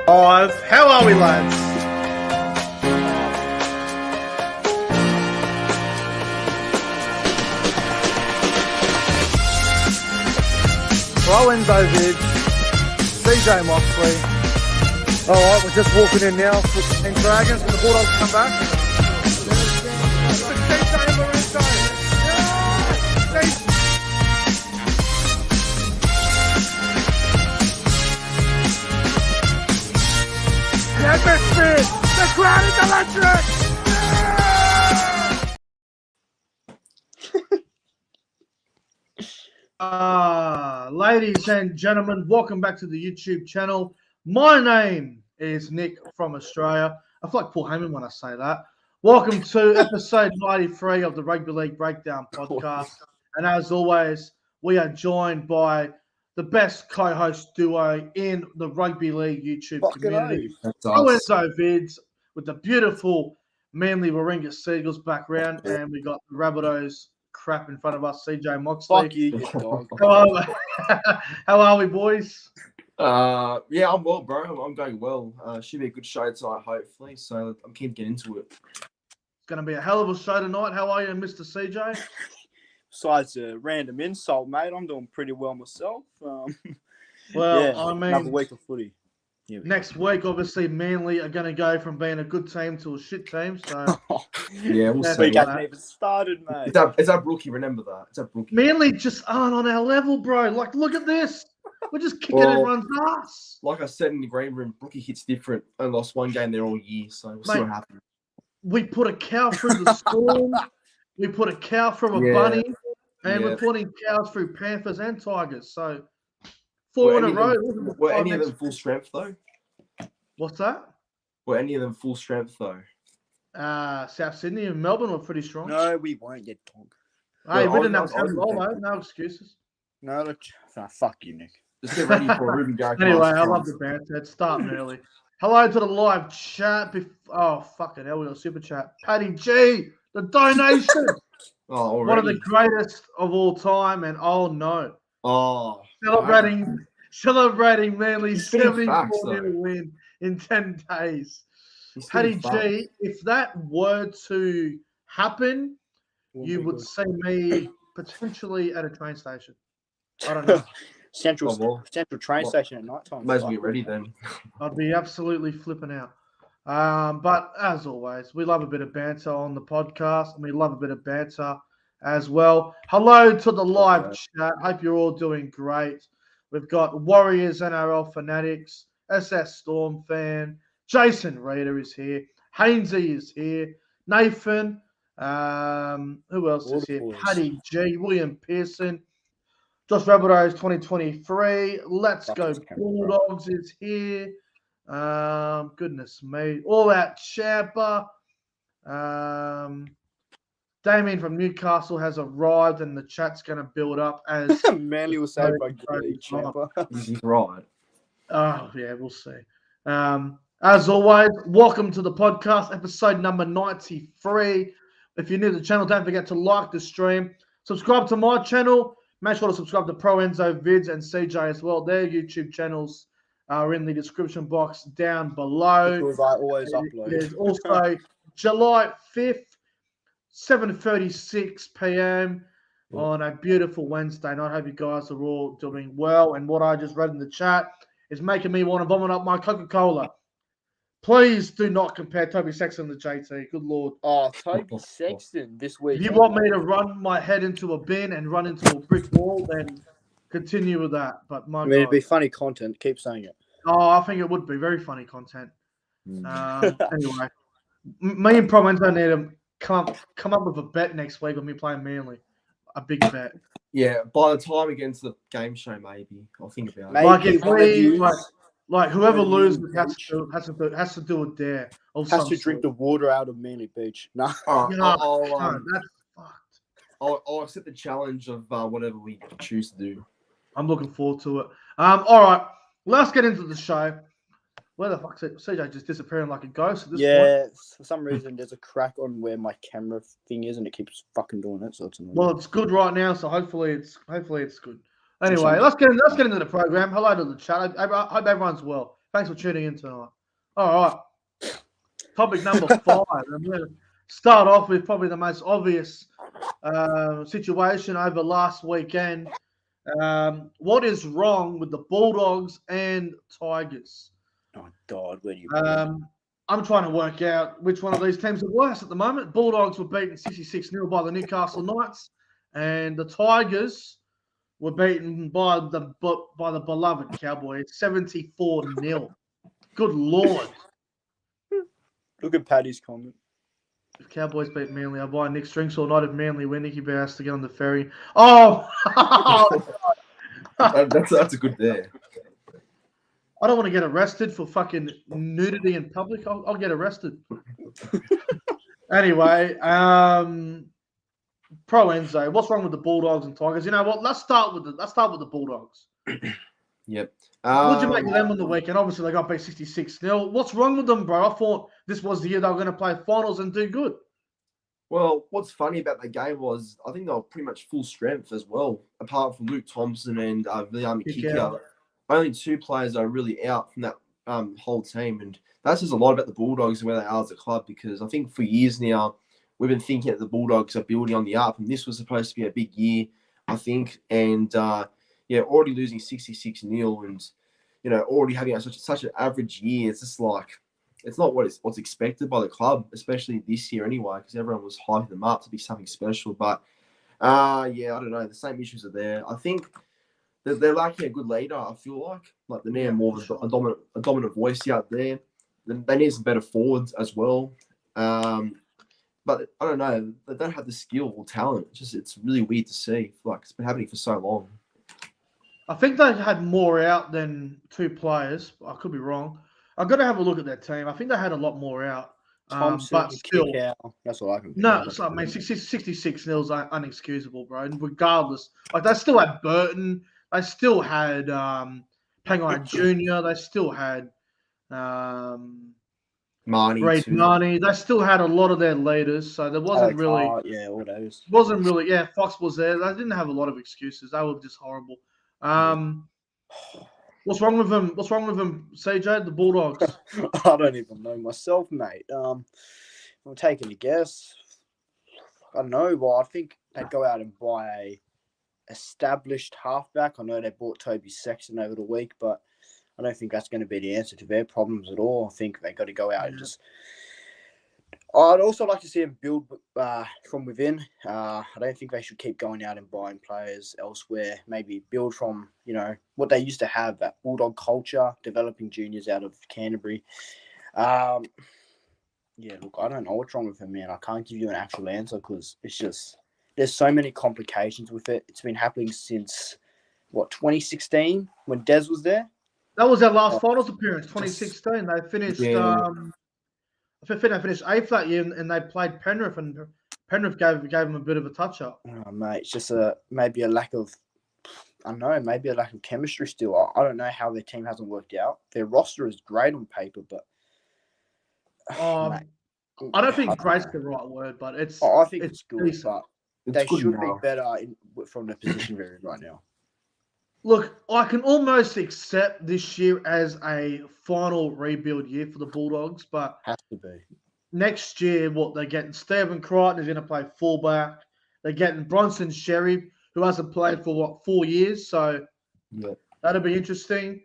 Five. How are we, lads? ProEnzo, Vidz, CJ MOXLEY. Alright, we're just walking in now with the Team Dragons and the Bulldogs come back. Atmosphere! The crowd is electric! Ladies and gentlemen, welcome back to the YouTube channel. My name is Nick from Australia. I feel like Paul Heyman when I say that. Welcome to episode 93 of the Rugby League Breakdown podcast. And as always, we are joined by the best co-host duo in the Rugby League YouTube community. ProEnzo Vidz with the beautiful Manly Warringah Seagulls background, and we got the Rabbitohs crap in front of us, CJ MOXLEY. Fuck you, you dog. How are we, boys? Yeah, I'm well, bro. I'm going well. Should be a good show tonight, hopefully. So I'm keen to get into it. It's going to be a hell of a show tonight. How are you, Mr. CJ? Besides a random insult, mate, I'm doing pretty well myself. Well, yeah, I mean, another week of footy. Next week, obviously, Manly are going to go from being a good team to a shit team. So yeah, we'll see. We haven't even started, mate. It's that rookie. Remember that. It's that rookie. Manly just aren't on our level, bro. Like, look at this. We're just kicking everyone's ass. Like I said in the green room, rookie hits different. I lost one game there all year, so we'll see what happens. We put a cow through the storm. We put a cow through a bunny. And we're putting cows through Panthers and Tigers. So, four in a row. Were any of them full strength, though? What's that? Were any of them full strength, though? South Sydney and Melbourne were pretty strong. No, we won't get dog. Hey, we didn't have time though. No excuses. No, look. Fuck you, Nick. Just get ready for a Ruben Garrett. Anyway, I love the banter. It's starting early. Hello to the live chat. Oh, fucking hell, we got a super chat. Paddy G, the donation. Oh, one of the greatest of all time, and oh no. Oh. Celebrating Manly's 74-0 win in 10 days. Paddy G, if that were to happen, you would see me potentially at a train station. I don't know. Central train station at night time. Might as well get ready then. I'd be absolutely flipping out. But as always, we love a bit of banter on the podcast, and we love a bit of banter as well. Hello to the live chat. Hope you're all doing great. We've got Warriors NRL fanatics, SS Storm fan, Jason Reader is here, Hainsey is here, Nathan, who else is here? Paddy G, William Pearson, Josh Rabbitohs 2023, Let's Go Bulldogs is here. Goodness me. All Out Champa. Damien from Newcastle has arrived, and the chat's going to build up as Manly will say by Champa. He's right. Oh, yeah, we'll see. As always, welcome to the podcast, episode number 93. If you're new to the channel, don't forget to like the stream. Subscribe to my channel. Make sure to subscribe to ProEnzo, Vidz, and CJ as well. Their YouTube channels are in the description box down below. Because I always upload. There's also July 5th, 7:36 p.m. on a beautiful Wednesday night. I hope you guys are all doing well. And what I just read in the chat is making me want to vomit up my Coca-Cola. Please do not compare Toby Sexton to JT. Good Lord. Oh, Toby Sexton this week. If you want me to run my head into a bin and run into a brick wall, then continue with that. But my God. It'd be funny content. Keep saying it. Oh, I think it would be very funny content. Anyway, me and ProEnzo need to come up with a bet next week when we play Manly. A big bet. Yeah, by the time we get into the game show, maybe I'll think about it. Like if we like whoever loses has to do a dare. Has to drink the water out of Manly Beach. No, that's fucked. I'll accept the challenge of whatever we choose to do. I'm looking forward to it. All right, let's get into the show. Where the fuck's it? CJ just disappearing like a ghost at this point. For some reason there's a crack on where my camera thing is, and it keeps fucking doing it. So it's annoying. Well, it's good right now, so hopefully it's good. Anyway, let's get into the program. Hello to the chat. I hope everyone's well. Thanks for tuning in tonight. All right. Topic number 5. I'm going to start off with probably the most obvious situation over last weekend. What is wrong with the Bulldogs and Tigers? Oh, God, where do you I'm trying to work out which one of these teams are worse at the moment. Bulldogs were beaten 66-0 by the Newcastle Knights, and the Tigers were beaten by the beloved Cowboys 74-0. Good Lord. Look at Paddy's comment. If Cowboys beat Manly, I'll buy Nick Strinks all night. If Manly win, Nicky Bear has to get on the ferry. Oh! That's a good there. I don't want to get arrested for fucking nudity in public. I'll get arrested. Anyway, ProEnzo, what's wrong with the Bulldogs and Tigers? You know what? Let's start with the Bulldogs. Yep. What did you make of them on the weekend? Obviously, they got beat 66-0. What's wrong with them, bro? I thought this was the year they were going to play finals and do good. Well, what's funny about the game was I think they were pretty much full strength as well, apart from Luke Thompson and William Kikau. Only 2 players are really out from that whole team. And that says a lot about the Bulldogs and where they are as a club, because I think for years now, we've been thinking that the Bulldogs are building on the up, and this was supposed to be a big year, I think. And, already losing 66-0 and, already having such an average year, it's just like, it's not what's expected by the club, especially this year anyway, because everyone was hyping them up to be something special. But, I don't know. The same issues are there. I think they're lacking a good leader, I feel like they need more of a dominant voice out there. They need some better forwards as well. But I don't know. They don't have the skill or talent. It's really weird to see. Like, it's been happening for so long. I think they had more out than 2 players. I could be wrong. I've got to have a look at that team. I think they had a lot more out. Thompson, but still, that's all I can. No, so, I mean, 66-0 is unexcusable, bro. And regardless, like they still had Burton. They still had Pangai Jr. They still had Marnie. They still had a lot of their leaders, so there wasn't really. All those. Wasn't really. Yeah, Fox was there. They didn't have a lot of excuses. They were just horrible. What's wrong with them? What's wrong with them, CJ? The Bulldogs. I don't even know myself, mate. I'm taking a guess. I don't know. Well, I think they'd go out and buy a established halfback. I know they bought Toby Sexton over the week, but I don't think that's going to be the answer to their problems at all. I think they got to go out and just. I'd also like to see them build from within. I don't think they should keep going out and buying players elsewhere. Maybe build from, what they used to have, that Bulldog culture, developing juniors out of Canterbury. Look, I don't know what's wrong with them, man. I can't give you an actual answer because it's just, there's so many complications with it. It's been happening since, 2016 when Des was there? That was their last finals appearance, 2016. They finished... I think they finished 8th that year, and they played Penrith, and Penrith gave them a bit of a touch-up. Oh, mate, it's just maybe a lack of, maybe a lack of chemistry still. I don't know how their team hasn't worked out. Their roster is great on paper, but... I don't think great's the right word, but it's... I think it's good, decent. But they should be better from the position they're in right now. Look, I can almost accept this year as a final rebuild year for the Bulldogs, but has to be. Next year, they're getting Stephen Crichton is going to play fullback. They're getting Bronson Sherry, who hasn't played for 4 years, so that'll be interesting.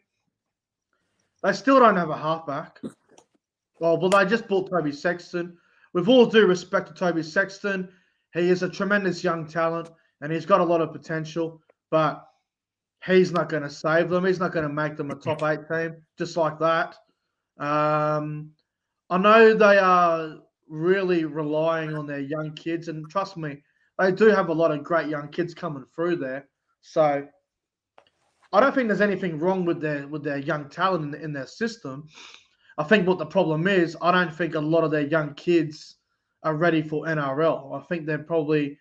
They still don't have a halfback. Well, they just bought Toby Sexton. With all due respect to Toby Sexton, he is a tremendous young talent, and he's got a lot of potential, but he's not going to save them. He's not going to make them a top 8 team, just like that. I know they are really relying on their young kids, and trust me, they do have a lot of great young kids coming through there. So I don't think there's anything wrong with their young talent in their system. I think what the problem is, I don't think a lot of their young kids are ready for NRL. I think they're probably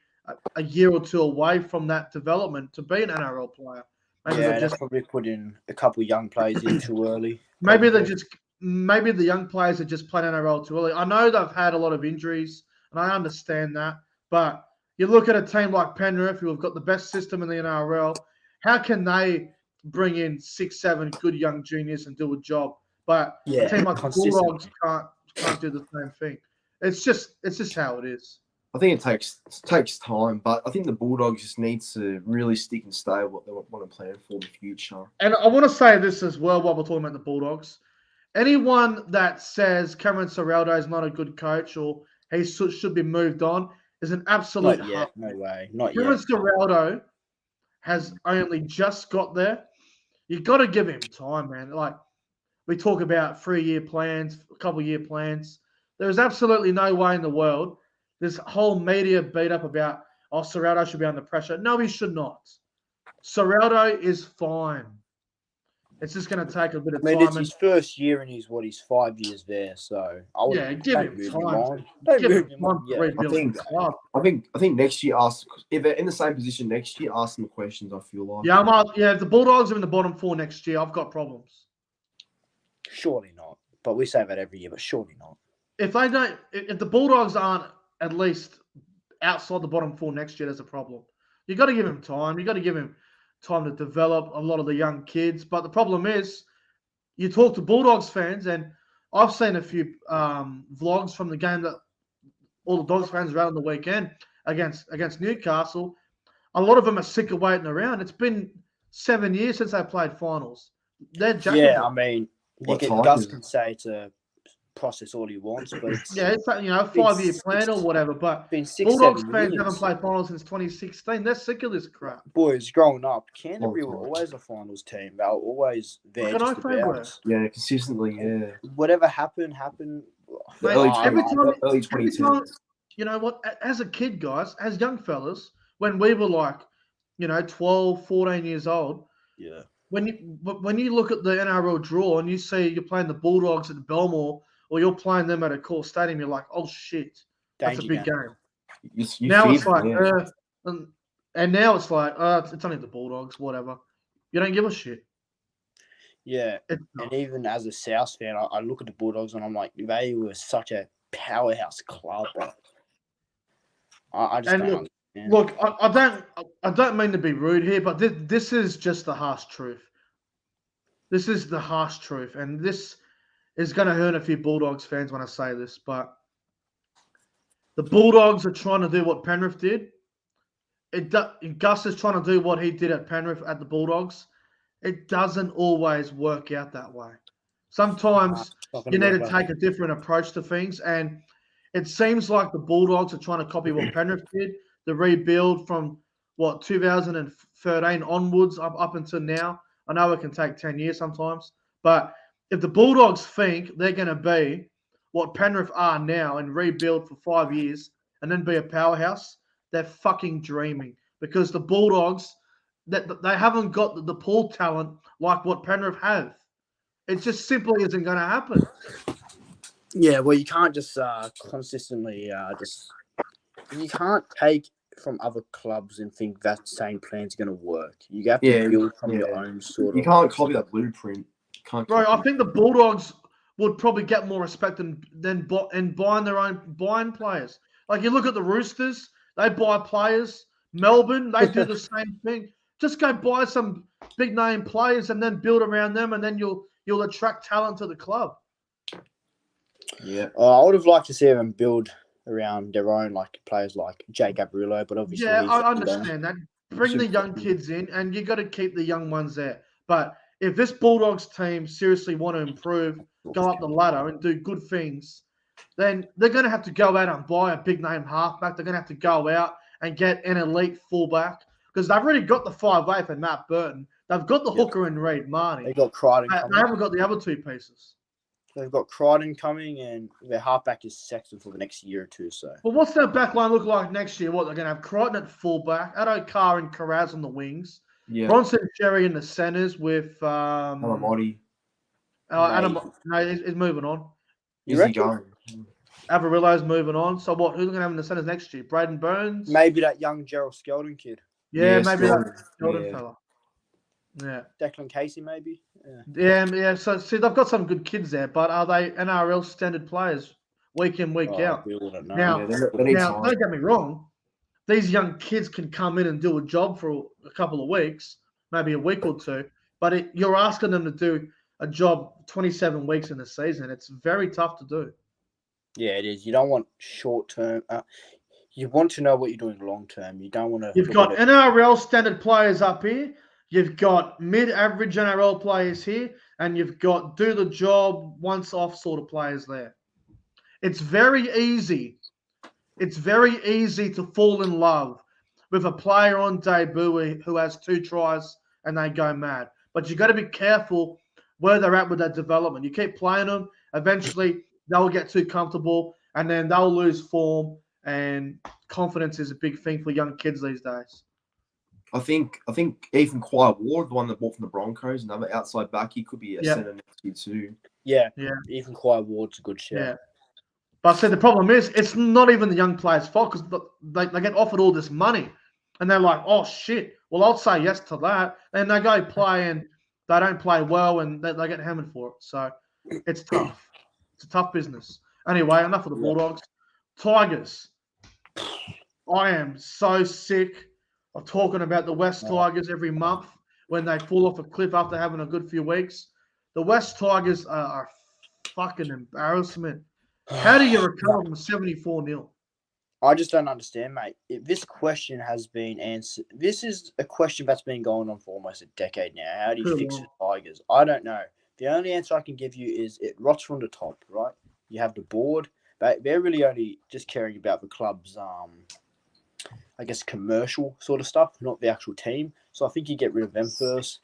a year or 2 away from that development to be an NRL player. Maybe they just probably put in a couple of young players in too early. Maybe the young players are just playing NRL too early. I know they've had a lot of injuries, and I understand that. But you look at a team like Penrith, who have got the best system in the NRL. How can they bring in 6, 7 good young juniors and do a job? but Yeah, a team like the consistent. Bulldogs can't do the same thing. It's just how it is. I think it takes time, but I think the Bulldogs just need to really stick and stay what they want to plan for the future. And I want to say this as well while we're talking about the Bulldogs. Anyone that says Cameron Ciraldo is not a good coach or he should be moved on is an absolute Not yet. No way. Not Cameron yet. Ciraldo has only just got there. You got to give him time, man. Like we talk about 3-year plans, a couple-year plans. There's absolutely no way in the world. This whole media beat up about, Ciraldo should be under pressure. No, he should not. Ciraldo is fine. It's just going to take a bit of time. It's his first year and he's 5 years there. So I would give him time. Don't Give move him him on. time to Yeah. rebuild the club. I think next year, if they're in the same position next year, ask them questions. I feel like. Yeah, if the Bulldogs are in the bottom 4 next year, I've got problems. Surely not. But we say that every year, but surely not. If the Bulldogs aren't at least outside the bottom 4 next year, there's a problem. You got to give him time. You got to give him time to develop a lot of the young kids. But the problem is, you talk to Bulldogs fans, and I've seen a few vlogs from the game that all the Dogs fans were out on the weekend against Newcastle. A lot of them are sick of waiting around. It's been 7 years since they played finals. They're Yeah, I mean, Gus is can say to process all he wants, but it's, it's a 5-year plan or whatever. But been 6, Bulldogs 7 fans years. haven't played finals since 2016. They're sick of this crap. Boys, growing up, Canterbury were always a finals team. They were always there. Look at Just Oakland about. Yeah, consistently. Yeah. Whatever happened. Mate, early every 2010s. time, you know what? As a kid, guys, as young fellas, when we were like, 12, 14 years old, Yeah. when you look at the NRL draw and you see you're playing the Bulldogs at Belmore or you're playing them at a core stadium, you're like, oh shit, that's a big game. Now it's like, and now it's like, it's only the Bulldogs, whatever. You don't give a shit. Yeah, and even as a South fan, I look at the Bulldogs and I'm like, they were such a powerhouse club. I just don't understand. Look, I don't mean to be rude here, but this is just the harsh truth. This is the harsh truth, and this is going to hurt a few Bulldogs fans when I say this, but the Bulldogs are trying to do what Penrith did. Gus is trying to do what he did at Penrith at the Bulldogs. It doesn't always work out that way. Sometimes you need to take a different approach to things, and it seems like the Bulldogs are trying to copy what Penrith did, the rebuild from, 2013 onwards up until now. I know it can take 10 years sometimes, but if the Bulldogs think they're going to be what Penrith are now and rebuild for 5 years and then be a powerhouse, they're fucking dreaming, because the Bulldogs, they haven't got the pool talent like what Penrith have. It just simply isn't going to happen. Yeah, well, you can't just consistently you can't take from other clubs and think that same plan's going to work. You have to build from your own sort of. You can't copy that blueprint. Bro, I think the Bulldogs would probably get more respect than buying players. Like you look at the Roosters, they buy players. Melbourne, they do the same thing. Just go buy some big name players and then build around them, and then you'll attract talent to the club. Yeah, I would have liked to see them build around their own, like players like Jay Gabriello, but obviously, I understand that. Bring the young kids in, and you got to keep the young ones there. But if this Bulldogs team seriously want to improve, go up the ladder and do good things, then they're going to have to go out and buy a big name halfback. They're going to have to go out and get an elite fullback, because they've already got the 5'8" and Matt Burton. They've got the hooker and Reid Marnie. They got Crichton. They haven't got the other two pieces. They've got Crichton coming, and their halfback is Sexton for the next year or two. So, well, what's their back line look like next year? What, they're going to have Crichton at fullback, Addo Carr and Carraz on the wings, Bronson Cherry in the centres with Alamotti. No, he's moving on. Is he going? Avarillo's moving on. So what? Who's going to have in the centres next year? Braden Burns? Maybe that young Gerald Skeldon kid. Yeah, maybe that Skeldon fella. Yeah. Declan Casey, maybe. Yeah. So, see, they've got some good kids there, but are they NRL standard players week in, week out? Now, don't get me wrong. These young kids can come in and do a job for a couple of weeks, maybe a week or two, but you're asking them to do a job 27 weeks in the season. It's very tough to do. Yeah, it is. You don't want short term. You want to know what you're doing long term. You don't want to. You've got NRL standard players up here. You've got mid-average NRL players here, and you've got do the job once off sort of players there. It's very easy. It's very easy to fall in love with a player on debut who has 2 tries and they go mad. But you've got to be careful where they're at with their development. You keep playing them, eventually they'll get too comfortable and then they'll lose form, and confidence is a big thing for young kids these days. I think even Kawhi Ward, the one that bought from the Broncos, another outside back, he could be a centre next year too. Yeah. Even Kawhi Ward's a good shout. Yeah. But I said the problem is it's not even the young players' fault because they get offered all this money and they're like, oh shit, well I'll say yes to that. And they go play and they don't play well and they get hammered for it. So it's tough. It's a tough business. Anyway, enough of the Bulldogs. Tigers. I am so sick of talking about the West Tigers every month when they fall off a cliff after having a good few weeks. The West Tigers are a fucking embarrassment. How do you recover from 74-0? I just don't understand, mate. If this question has been answered, this is a question that's been going on for almost a decade now. How do you fix the Tigers? I don't know. The only answer I can give you is it rots from the top, right? You have the board. They're really only just caring about the club's, I guess, commercial sort of stuff, not the actual team. So I think you get rid of them first.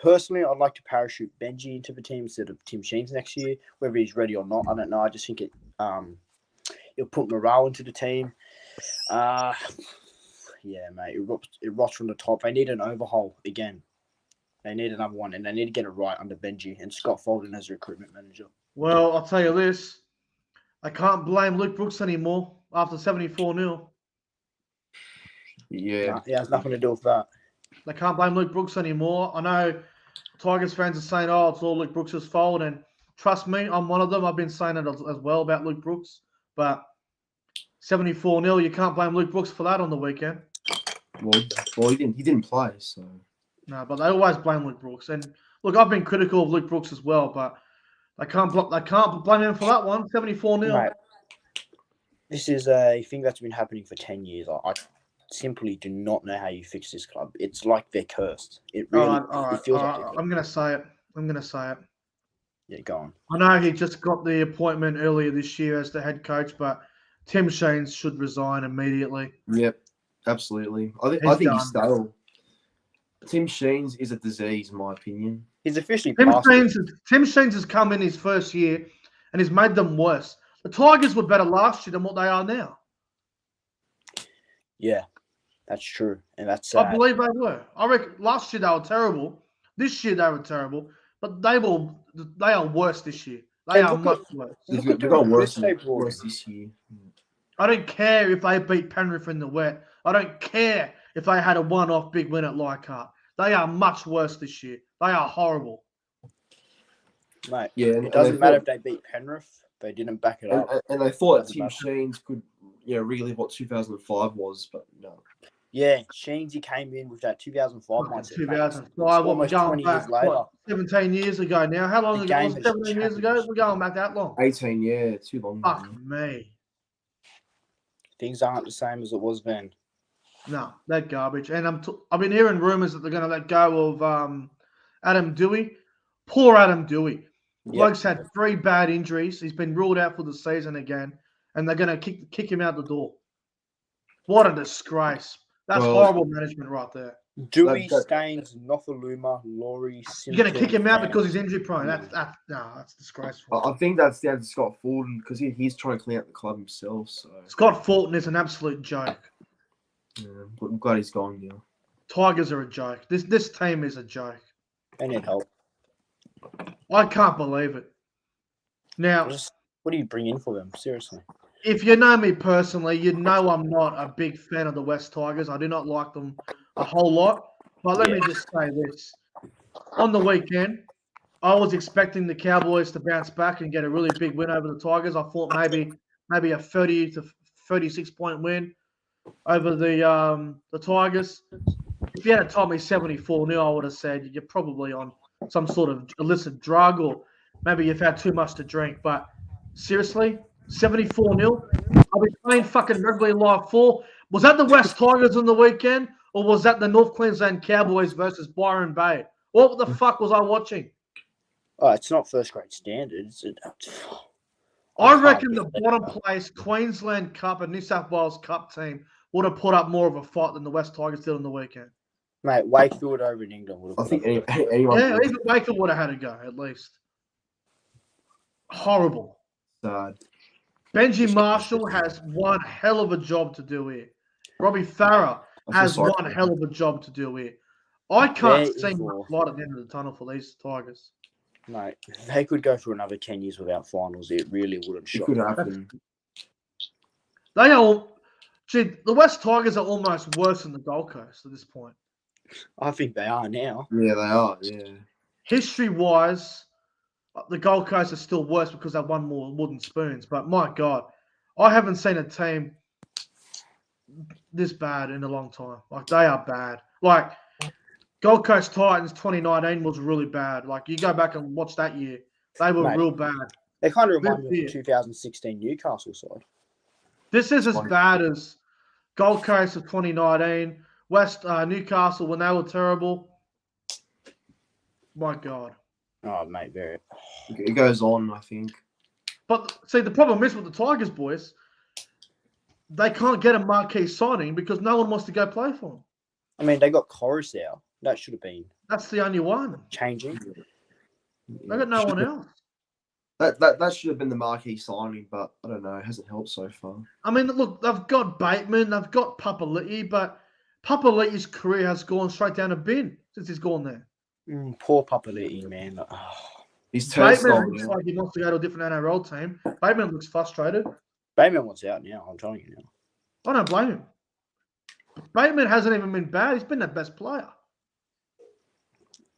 Personally, I'd like to parachute Benji into the team instead of Tim Sheens next year. Whether he's ready or not, I don't know. I just think it'll put morale into the team. Yeah, mate, it rots from the top. They need an overhaul again. They need another one, and they need to get it right under Benji and Scott Folden as a recruitment manager. Well, I'll tell you this. I can't blame Luke Brooks anymore after 74-0. Yeah. It has nothing to do with that. They can't blame Luke Brooks anymore. I know Tigers fans are saying, oh, it's all Luke Brooks' fault. And trust me, I'm one of them. I've been saying it as well about Luke Brooks. But 74-0, you can't blame Luke Brooks for that on the weekend. Well, he didn't play, so. No, but they always blame Luke Brooks. And look, I've been critical of Luke Brooks as well, but they can't blame him for that one. 74-0. Mate, this is a thing that's been happening for 10 years. I simply do not know how you fix this club. It's like they're cursed. It really it feels like I'm going to say it. Yeah, go on. I know he just got the appointment earlier this year as the head coach, but Tim Sheens should resign immediately. Yep, absolutely. I think he's stale. Tim Sheens is a disease, in my opinion. He's officially Tim Sheens has come in his first year and he's made them worse. The Tigers were better last year than what they are now. Yeah, that's true. And that's sad. I believe they were. I reckon last year they were terrible. This year they were terrible. But they are worse this year. They are much worse. They've got worse this year. I don't care if they beat Penrith in the wet. I don't care if they had a one-off big win at Leichhardt. They are much worse this year. They are horrible. Mate, it doesn't matter if they beat Penrith. They didn't back it up. And they thought Tim Sheens could relive what 2005 was, but no. Yeah, Sheensy came in with that 2005 mindset. 2005, what we're going back, 17 years ago now. How long ago was it? 17 years ago? We're going back that long. 18, yeah, too long. Fuck me. Things aren't the same as it was then. No, they're garbage. And I've been hearing rumours that they're going to let go of Adam Dewey. Poor Adam Dewey. Bloke's had 3 bad injuries. He's been ruled out for the season again. And they're going to kick him out the door. What a disgrace. That's horrible management right there. Dewey, Staines, Nothaluma, Laurie, Simpson. You're going to kick him out because he's injury prone. That's disgraceful. I think that's down to Scott Fulton because he's trying to clean out the club himself. So Scott Fulton is an absolute joke. Yeah, but I'm glad he's gone now. Tigers are a joke. This team is a joke. They need help. I can't believe it. Now, what do you bring in for them? Seriously. If you know me personally, you know I'm not a big fan of the West Tigers. I do not like them a whole lot. But let me just say this. On the weekend, I was expecting the Cowboys to bounce back and get a really big win over the Tigers. I thought maybe a 30 to 36-point win over the Tigers. If you had told me 74-0, I would have said you're probably on some sort of illicit drug or maybe you've had too much to drink. But seriously, 74-0. Are we playing fucking Rugby Live 4? Was that the West Tigers on the weekend, or was that the North Queensland Cowboys versus Byron Bay? What the fuck was I watching? Oh, it's not first grade standards. I reckon the bottom place Queensland Cup and New South Wales Cup team would have put up more of a fight than the West Tigers did on the weekend. Mate, Wakefield over in England would have. I think anyone. Yeah, even Wakefield would have had a go at least. Horrible. Sad. Benji Marshall has one hell of a job to do here. Robbie Farah has one hell of a job to do here. I can't see much light at the end of the tunnel for these Tigers. Mate, they could go for another 10 years without finals. It really wouldn't shock. It could happen. They are. Gee, the West Tigers are almost worse than the Gold Coast at this point. I think they are now. Yeah, they are. Yeah. History-wise, the Gold Coast are still worse because they've won more wooden spoons. But my God, I haven't seen a team this bad in a long time. Like, they are bad. Like, Gold Coast Titans 2019 was really bad. Like, you go back and watch that year. They were real bad. They kind of remind me of the 2016 Newcastle side. This is as bad as Gold Coast of 2019, Newcastle when they were terrible. My God. Oh, mate, very. It goes on, I think. But, see, the problem is with the Tigers, boys, they can't get a marquee signing because no one wants to go play for them. I mean, they got Coruscant. That should have been. That's the only one. Changing. They got no one else. That should have been the marquee signing, but I don't know. It hasn't helped so far. I mean, look, they've got Bateman, they've got Papali'i, but Papali'i's career has gone straight down a bin since he's gone there. Poor Papali'i, man. He's Bateman looks like he wants to go to a different NRL team. Bateman looks frustrated. Bateman wants out now, I'm telling you now. I don't blame him. Bateman hasn't even been bad. He's been their best player.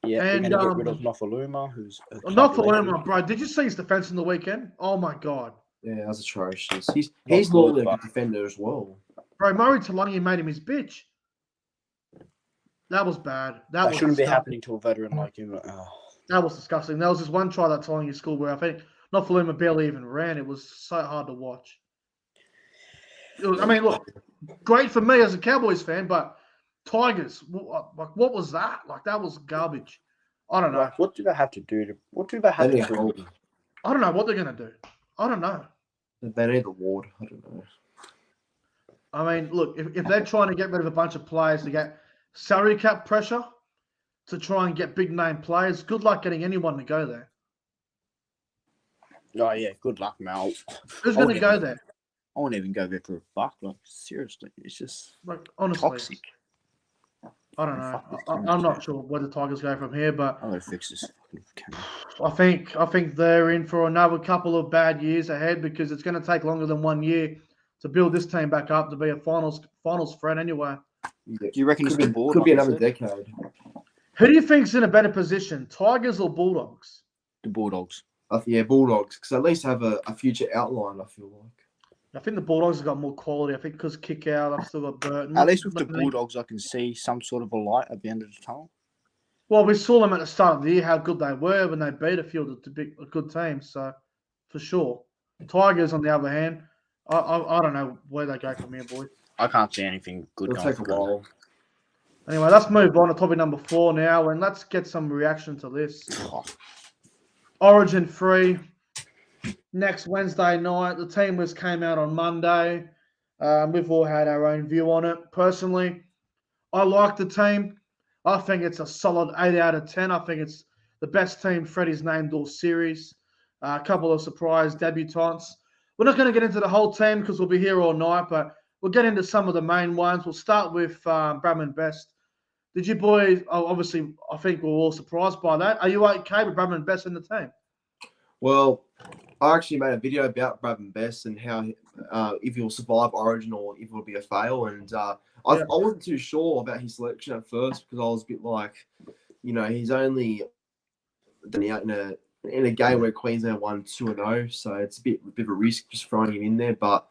Yeah, and they're going to get rid of Nofaluma, who's... Nofaluma, bro. Did you see his defense in the weekend? Oh, my God. Yeah, that's atrocious. He's normally a good defender as well. Bro, Murray Talangi made him his bitch. That was bad. That was shouldn't be happening to a veteran like him. That was disgusting. There was this one try that Talangi scored where I think Nofaluma barely even ran. It was so hard to watch. I mean, look, great for me as a Cowboys fan, but Tigers, like, what was that? Like, that was garbage. I don't know. Like, what do they have to do? What do they have to do? I don't know what they're going to do. I don't know. They need the award. I don't know. I mean, look, if they're trying to get rid of a bunch of players to get salary cap pressure to try and get big name players, good luck getting anyone to go there. Oh, yeah, good luck, Mel. Who's going to go there? I won't even go there for a buck. Like, seriously, it's just honestly, toxic. I don't know. I'm not sure where the Tigers go from here, but I'm gonna fix this. I think they're in for another couple of bad years ahead because it's going to take longer than 1 year to build this team back up to be a finals threat anyway. Do you reckon it's could be another decade? Who do you think's in a better position, Tigers or Bulldogs? The Bulldogs. Yeah, Bulldogs, because at least have a future outline, I feel like. I think the Bulldogs have got more quality. I think because kick out, I've still got Burton. At least with the Bulldogs, I can see some sort of a light at the end of the tunnel. Well, we saw them at the start of the year, how good they were when they beat a few of the good teams. So, for sure. Tigers, on the other hand, I don't know where they go from here, boys. I can't see anything good It'll going take a while. Anyway, let's move on to topic number 4 now, and let's get some reaction to this. Origin 3. Next Wednesday night, the team list came out on Monday. We've all had our own view on it. Personally, I like the team. I think it's a solid 8 out of 10. I think it's the best team Freddie's named all series. A couple of surprise debutants. We're not going to get into the whole team because we'll be here all night, but we'll get into some of the main ones. We'll start with Bradman Best. Did you boys, obviously, I think we're all surprised by that. Are you okay with Bradman Best in the team? Well, I actually made a video about Bradman Best and how if he'll survive Origin or if it'll be a fail. And I wasn't too sure about his selection at first because I was a bit like, he's only done out in a game where Queensland won 2-0, so it's a bit of a risk just throwing him in there. But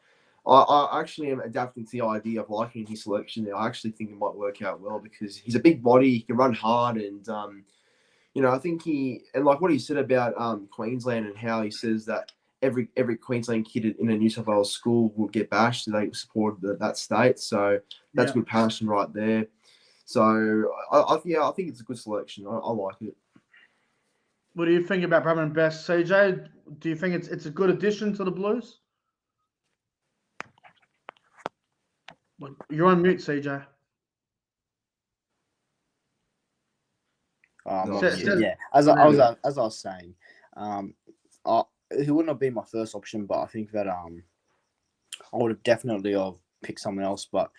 I actually am adapting to the idea of liking his selection there. I actually think it might work out well because he's a big body, he can run hard, and I think and like what he said about Queensland and how he says that every Queensland kid in a New South Wales school will get bashed. So they support that state. So that's good passion right there. So I think it's a good selection. I like it. What do you think about Bradman Best, CJ? Do you think it's a good addition to the Blues? You're on mute, CJ. Yeah, as I was saying, he wouldn't have been my first option, but I think that I would have definitely picked someone else. But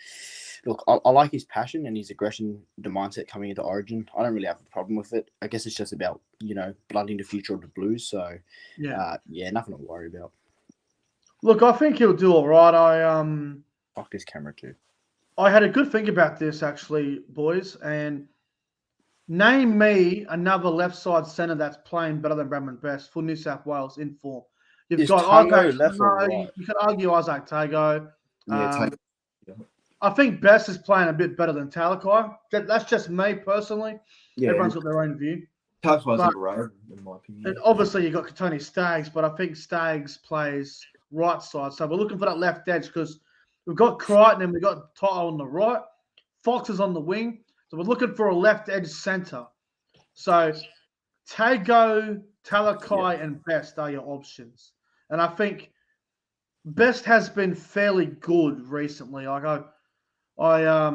look, I like his passion and his aggression, the mindset coming into Origin. I don't really have a problem with it. I guess it's just about blooding the future of the Blues. So nothing to worry about. Look, I think he'll do all right. Fuck his camera too. I had a good think about this actually, boys, and name me another left side centre that's playing better than Bradman Best for New South Wales in form. You've got Isaac. left or right? You could argue Isaac Tago. Yeah, I think Best is playing a bit better than Talakai. That's just me personally. Yeah, everyone's got their own view. Talakai's overrated, in my opinion. And obviously you've got Tony Staggs, but I think Staggs plays right side. So we're looking for that left edge because we've got Crichton and we've got Toto on the right. Fox is on the wing. So we're looking for a left edge centre. So Tago, Talakai, and Best are your options. And I think Best has been fairly good recently. Like I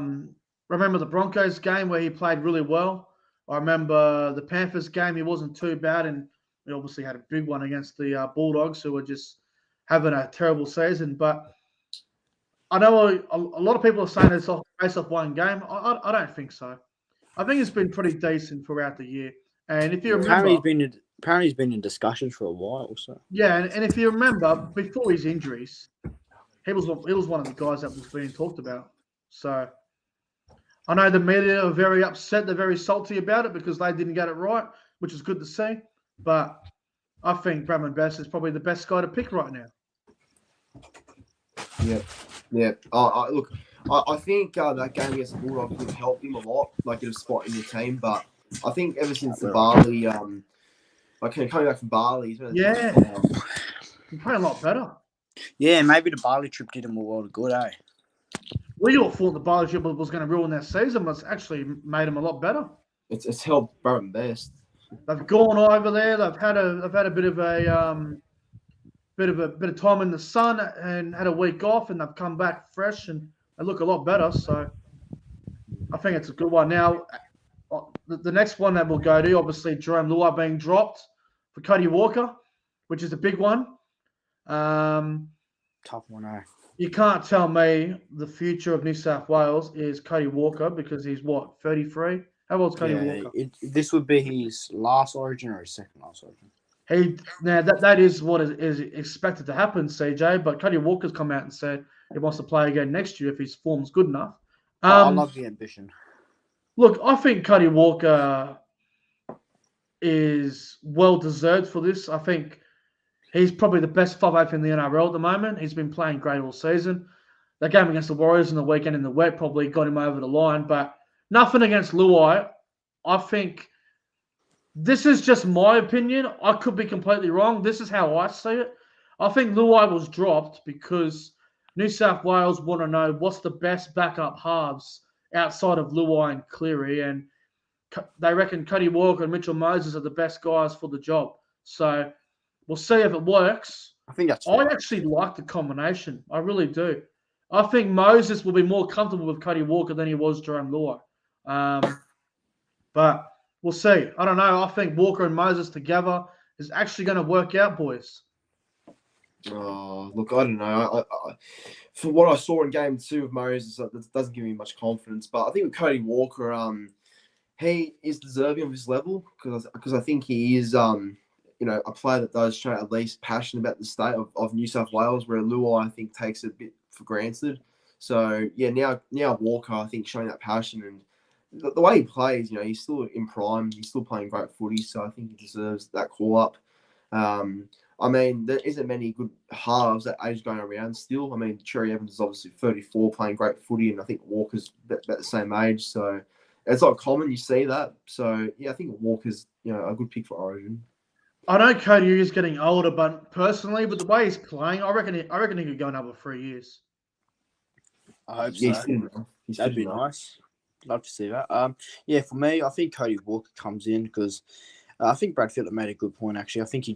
remember the Broncos game where he played really well. I remember the Panthers game, he wasn't too bad. And we obviously had a big one against the Bulldogs, who were just having a terrible season. But I know a lot of people are saying it's based off one game. I don't think so. I think it's been pretty decent throughout the year. And if you remember, apparently he's been in discussions for a while or so. Yeah, and if you remember, before his injuries, he was one of the guys that was being talked about. So I know the media are very upset. They're very salty about it because they didn't get it right, which is good to see. But I think Bradman Best is probably the best guy to pick right now. Yeah. Look, I think that game against the Bulldogs would help him a lot, like get a spot in the team. But I think ever since the Bali, coming back from Bali, he's playing a lot better. Yeah, maybe the Bali trip did him a world of good, eh? We all thought the Bali trip was going to ruin their season, but it's actually made him a lot better. It's helped Bradman Best. They've gone over there. They've had a bit of a time in the sun and had a week off, and they've come back fresh and they look a lot better. So I think it's a good one. Now, the next one that we'll go to, obviously, Jerome Luai being dropped for Cody Walker, which is a big one. Tough one, eh? You can't tell me the future of New South Wales is Cody Walker because he's, 33? How old's Cody Walker? This would be his last Origin or his second last Origin. That is what is expected to happen, CJ, but Cody Walker's come out and said he wants to play again next year if his form's good enough. I love the ambition. Look, I think Cody Walker is well-deserved for this. I think he's probably the best 5'8" in the NRL at the moment. He's been playing great all season. That game against the Warriors in the weekend in the wet probably got him over the line, but nothing against Luai. I think this is just my opinion. I could be completely wrong. This is how I see it. I think Luai was dropped because New South Wales want to know what's the best backup halves outside of Luai and Cleary, and they reckon Cody Walker and Mitchell Moses are the best guys for the job. So we'll see if it works. I think that's I actually like the combination. I really do. I think Moses will be more comfortable with Cody Walker than he was Jerome Luai. But we'll see. I don't know. I think Walker and Moses together is actually going to work out, boys. Oh, look, I don't know. For what I saw in game 2 of Moses, that doesn't give me much confidence. But I think with Cody Walker, he is deserving of his level because I think he is, a player that does show at least passion about the state of New South Wales, where Luai, I think, takes it a bit for granted. So, yeah, now Walker, I think, showing that passion and the way he plays, he's still in prime. He's still playing great footy, so I think he deserves that call-up. There isn't many good halves that age going around still. Cherry Evans is obviously 34, playing great footy, and I think Walker's about the same age. So it's not common you see that. So, yeah, I think Walker's a good pick for Origin. I know Cody is getting older, but personally, with the way he's playing, I reckon he could go another 3 years. I hope Yeah, so. That'd be nice. Love to see that. Yeah, for me, I think Cody Walker comes in because I think Brad Fittler made a good point. Actually, I think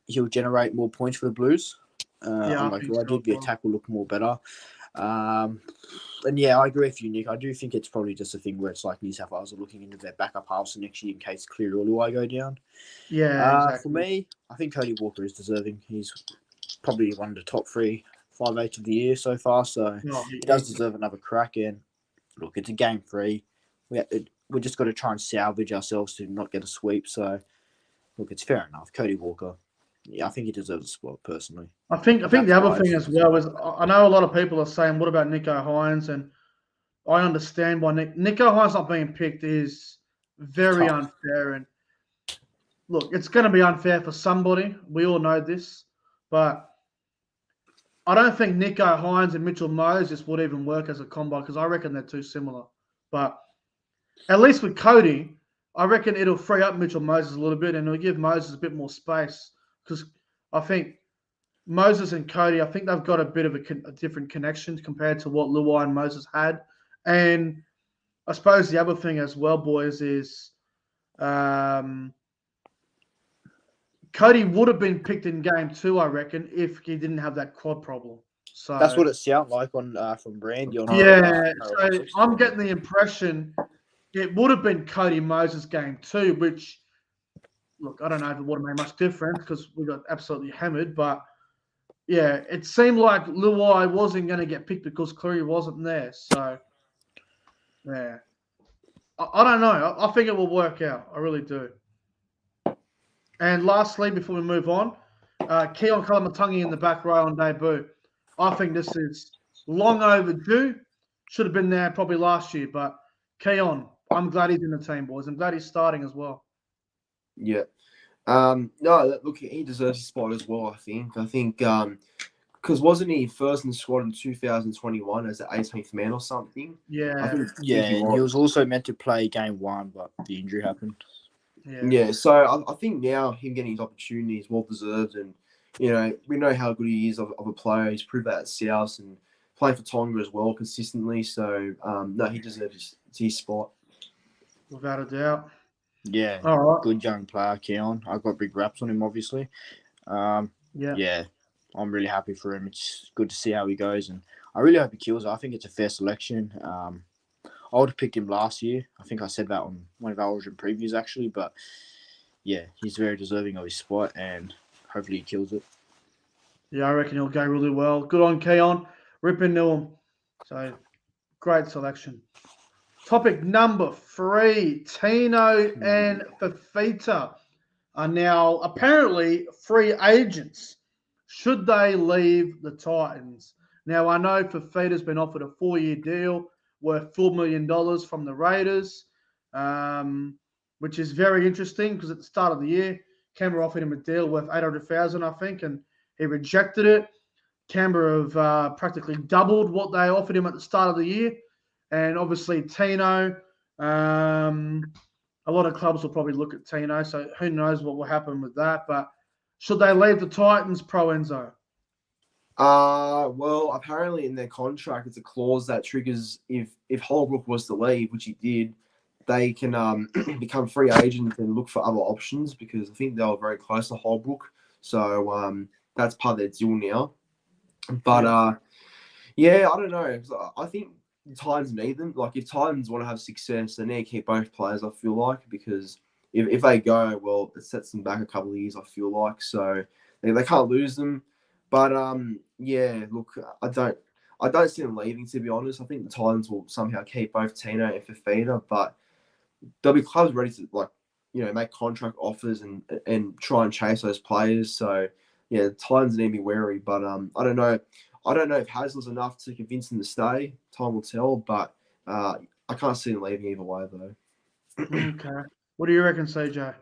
he'll generate more points for the Blues. He'd be a tackle look more better. And yeah, I agree with you, Nick. I do think it's probably just a thing where it's like New South Wales are looking into their backup halves for next year in case Cleary or Luai go down. Yeah, exactly. For me, I think Cody Walker is deserving. He's probably one of the top 3 5'8" of the year so far, so he does deserve another crack. And look, it's a game 3. We just got to try and salvage ourselves to not get a sweep. So look, it's fair enough. Cody Walker, yeah, I think he deserves a spot personally. I think the other thing as well is I know a lot of people are saying, what about Nicho Hynes? And I understand why Nicho Hynes not being picked is very unfair. And look, it's going to be unfair for somebody. We all know this. But I don't think Nicho Hynes and Mitchell Moses would even work as a combo because I reckon they're too similar. But at least with Cody, I reckon it'll free up Mitchell Moses a little bit and it'll give Moses a bit more space because I think Moses and Cody, I think they've got a bit of a different connection compared to what Luai and Moses had. And I suppose the other thing as well, boys, is Cody would have been picked in game 2, I reckon, if he didn't have that quad problem. So that's what it sounded like on from Brandy. So I'm getting the impression it would have been Cody Moses game 2, which, look, I don't know if it would have made much difference because we got absolutely hammered. But yeah, it seemed like Luai wasn't going to get picked because Cleary wasn't there. So yeah, I don't know. I think it will work out. I really do. And lastly, before we move on, Keon Kalamatangi in the back row on debut. I think this is long overdue. Should have been there probably last year. But Keon, I'm glad he's in the team, boys. I'm glad he's starting as well. Yeah. No, look, he deserves his spot as well, I think. Because wasn't he first in the squad in 2021 as the 18th man or something? Yeah. And he was also meant to play game 1, but the injury happened. Yeah, so I think now him getting his opportunity is well deserved, and we know how good he is of a player. He's proved that at South and playing for Tonga as well consistently. So no, he deserves his spot without a doubt. Yeah, all right. Good young player, Keon. I've got big raps on him, obviously. Yeah, I'm really happy for him. It's good to see how he goes, and I really hope he kills it. I think it's a fair selection. I would have picked him last year. I think I said that on one of our Origin previews, actually. But, yeah, he's very deserving of his spot, and hopefully he kills it. Yeah, I reckon he'll go really well. Good on Keon. Rip into him. So, great selection. Topic number 3. Tino and Fifita are now apparently free agents. Should they leave the Titans? Now, I know Fifita's been offered a 4-year deal worth $4 million from the Raiders, which is very interesting because at the start of the year, Canberra offered him a deal worth $800,000, I think, and he rejected it. Canberra have practically doubled what they offered him at the start of the year. And obviously, Tino, a lot of clubs will probably look at Tino, so who knows what will happen with that. But should they leave the Titans, ProEnzo? Well, apparently in their contract, it's a clause that triggers if Holbrook was to leave, which he did, they can become free agents and look for other options because I think they were very close to Holbrook. So that's part of their deal now. But I don't know. I think the Titans need them. Like if Titans want to have success, they need to keep both players, I feel like, because if they go, well, it sets them back a couple of years, I feel like. So they can't lose them. But look, I don't see them leaving, to be honest. I think the Titans will somehow keep both Tino and Fifita, but there'll be clubs ready to make contract offers and try and chase those players. So yeah, the Titans need to be wary. But I don't know. I don't know if Hasler's enough to convince them to stay. Time will tell. But I can't see them leaving either way, though. Okay. What do you reckon, CJ?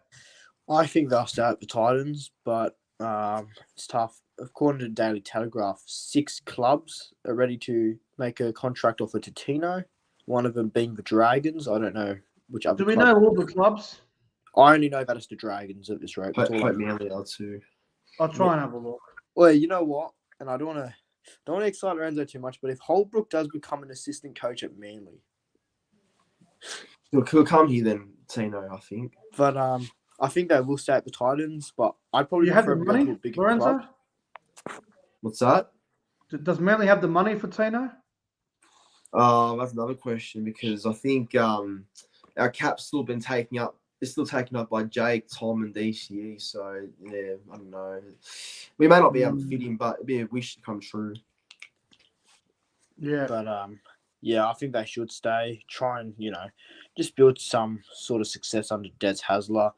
I think they'll stay at the Titans, but it's tough. According to the Daily Telegraph, 6 clubs are ready to make a contract offer to Tino. One of them being the Dragons. I don't know which other. Do we know all the clubs? I only know that it's the Dragons at this rate. That's all I Hope know. Manly are too. I'll try and have a look. Well, you know what? And I don't want to excite Lorenzo too much, but if Holbrook does become an assistant coach at Manly, He'll come here then, Tino, I think. but I think they will stay at the Titans. But I'd probably You have the prefer to go to money, a bigger Lorenzo? club. What's that? Does Manly have the money for Tino? That's another question because I think our cap's still been taken up. It's still taken up by Jake, Tom, and DCE. So yeah, I don't know. We may not be able to fit him, but it'd be a wish to come true. Yeah. But yeah, I think they should stay. Try and just build some sort of success under Des Hasler.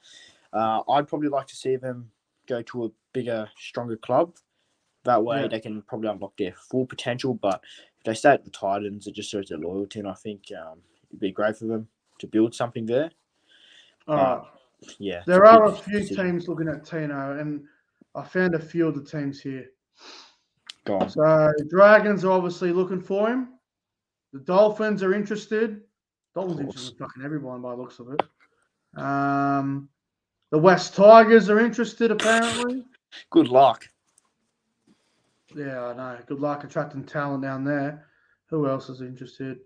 I'd probably like to see them go to a bigger, stronger club. That way, they can probably unlock their full potential. But if they stay at the Titans, it just shows their loyalty, and I think it'd be great for them to build something there. All right. Yeah. There are a few teams looking at Tino, and I found a few of the teams here. Go on. So Dragons are obviously looking for him. The Dolphins are interested. Dolphins interested in fucking everyone by the looks of it. The West Tigers are interested apparently. Good luck. Yeah, I know. Good luck attracting talent down there. Who else is interested?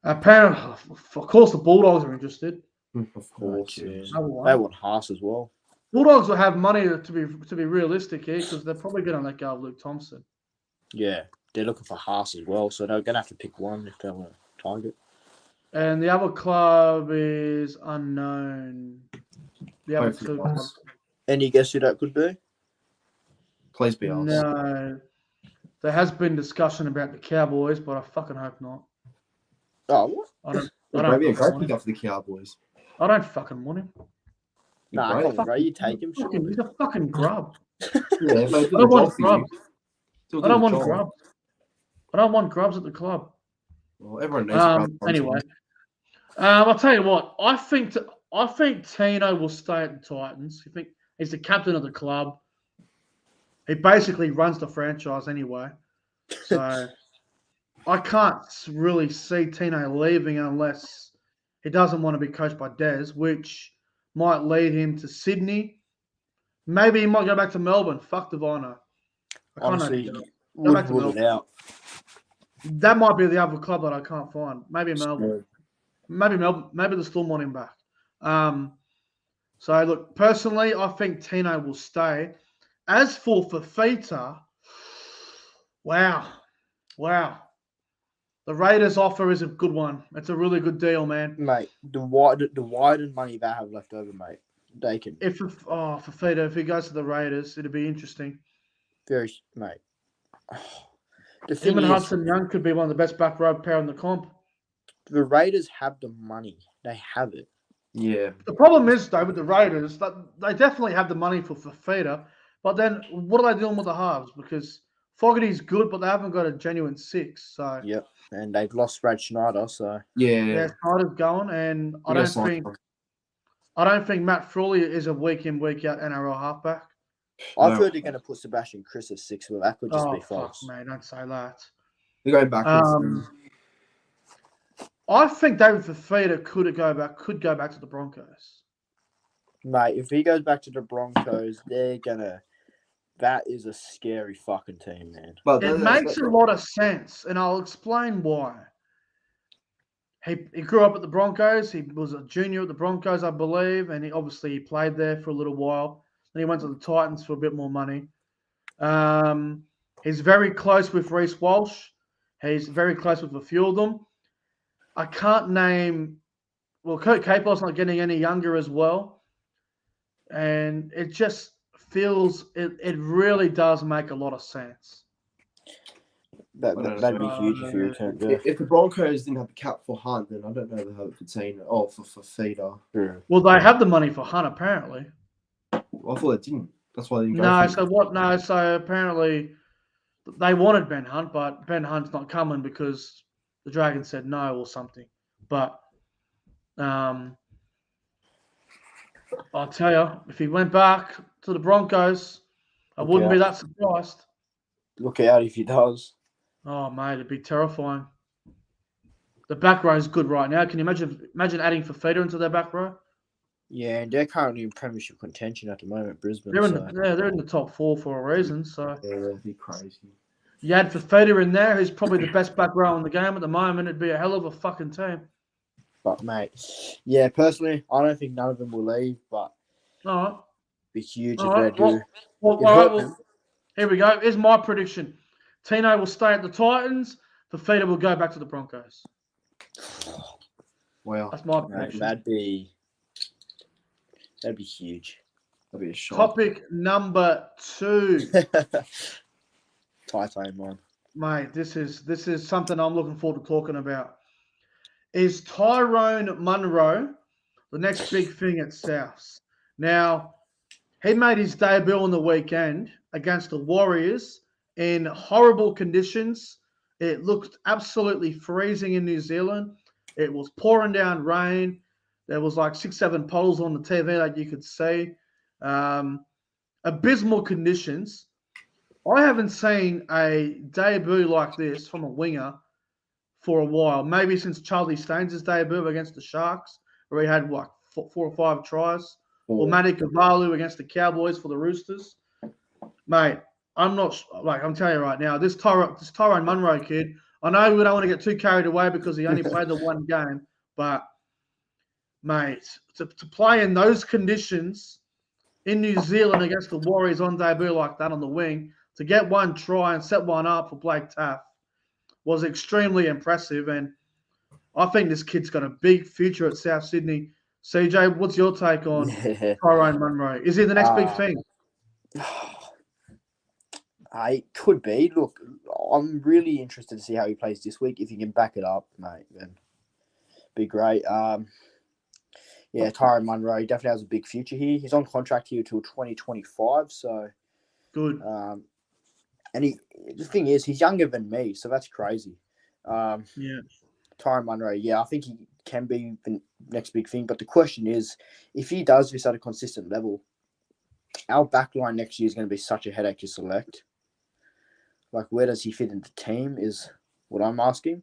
Apparently, of course, the Bulldogs are interested. Of course. They want Haas as well. Bulldogs will have money to be realistic here because they're probably going to let go of Luke Thompson. Yeah, they're looking for Haas as well, so they're going to have to pick one if they want to target. And the other club is unknown. The other two clubs. Any guess who that could be? Please be us. No. There has been discussion about the Cowboys, but I fucking hope not. Oh, what? Maybe a great pick up for the Cowboys. I don't fucking want him. Nah, come on, bro. You take him. He's a fucking grub. Yeah, but I don't want grubs. I don't want grubs. I don't want grubs at the club. Well, everyone knows. Anyway, I'll tell you what. I think Tino will stay at the Titans. I think he's the captain of the club. He basically runs the franchise anyway. So I can't really see Tino leaving unless he doesn't want to be coached by Des, which might lead him to Sydney. Maybe he might go back to Melbourne. Fuck Divino. Honestly, wouldn't rule it out. That might be the other club that I can't find. Maybe Melbourne. Maybe Melbourne. Maybe the Storm want him back. So look, personally, I think Tino will stay. As for Fifita, wow. The Raiders offer is a good one. It's a really good deal, man. Mate, the wider money they have left over, mate, they can. Fifita, if he goes to the Raiders, it'd be interesting. Mate. Him and Hudson Young could be one of the best back row pair in the comp. The Raiders have the money. They have it. Yeah. The problem is, though, with the Raiders, that they definitely have the money for Fifita, but then what are they doing with the halves? Because Fogarty's good, but they haven't got a genuine six. So yep, and they've lost Brad Schneider. So yeah, Schneider's going, and I don't think Matt Frawley is a week in week out NRL halfback. I've heard they're going to put Sebastian Chris at 6, but that could just be false. Fuck, mate, don't say that. They're going backwards. I think David Fifita could go back to the Broncos. Mate, if he goes back to the Broncos, that is a scary fucking team, man. But it makes a lot of sense, and I'll explain why. He grew up at the Broncos. He was a junior at the Broncos, I believe, and he played there for a little while. Then he went to the Titans for a bit more money. He's very close with Reece Walsh. He's very close with a few of them. I can't name. Well, Kurt Capewell's not getting any younger as well, and it just feels it really does make a lot of sense. That'd be huge if you returned there. If the Broncos didn't have the cap for Hunt, then I don't know if they have it for Tina or for Fifita. Yeah. Well, they have the money for Hunt apparently. Well, I thought they didn't. That's why they didn't go. No, so what? No, so apparently they wanted Ben Hunt, but Ben Hunt's not coming because the Dragons said no or something. But I'll tell you, if he went back to the Broncos, I wouldn't be that surprised. Look out if he does. Oh, mate, it'd be terrifying. The back row is good right now. Can you imagine adding Fifita into their back row? Yeah, and they're currently in premiership contention at the moment, Brisbane. They're in the top 4 for a reason. So Yeah, that'd be crazy. you had Fifita in there, who's probably the best back row in the game at the moment. It'd be a hell of a fucking team. But mate, yeah, personally, I don't think none of them will leave, but All right. it'd be huge All if right. they do. All right. Well, here we go. Here's my prediction. Tino will stay at the Titans. Fifita will go back to the Broncos. Wow. That's my Mate, prediction. that'd be huge. That'd be a shock. Topic number 2. Tight one. Mate, this is something I'm looking forward to talking about. Is Tyrone Monroe the next big thing at Souths? Now, he made his debut on the weekend against the Warriors in horrible conditions. It looked absolutely freezing in New Zealand. It was pouring down rain. There was like 6-7 puddles on the TV that you could see. Abysmal conditions. I haven't seen a debut like this from a winger for a while. Maybe since Charlie Staines' debut against the Sharks, where he had like 4 or 5 tries. Or Matty Kavalu against the Cowboys for the Roosters. Mate, I'm telling you right now, this Tyrone Monroe kid, I know we don't want to get too carried away because he only played the one game, but mate, to play in those conditions in New Zealand against the Warriors on debut like that on the wing, to get one try and set one up for Blake Taaffe was extremely impressive. And I think this kid's got a big future at South Sydney. CJ, what's your take on Tyrone Monroe? Is he the next big thing? It could be. Look, I'm really interested to see how he plays this week. If he can back it up, mate, then be great. Yeah, Tyrone Monroe definitely has a big future here. He's on contract here until 2025, so good. And the thing is, he's younger than me, so that's crazy. Yeah. Tyrone Monroe, yeah, I think he can be the next big thing. But the question is, if he does this at a consistent level, our backline next year is going to be such a headache to select. Like, where does he fit in the team is what I'm asking.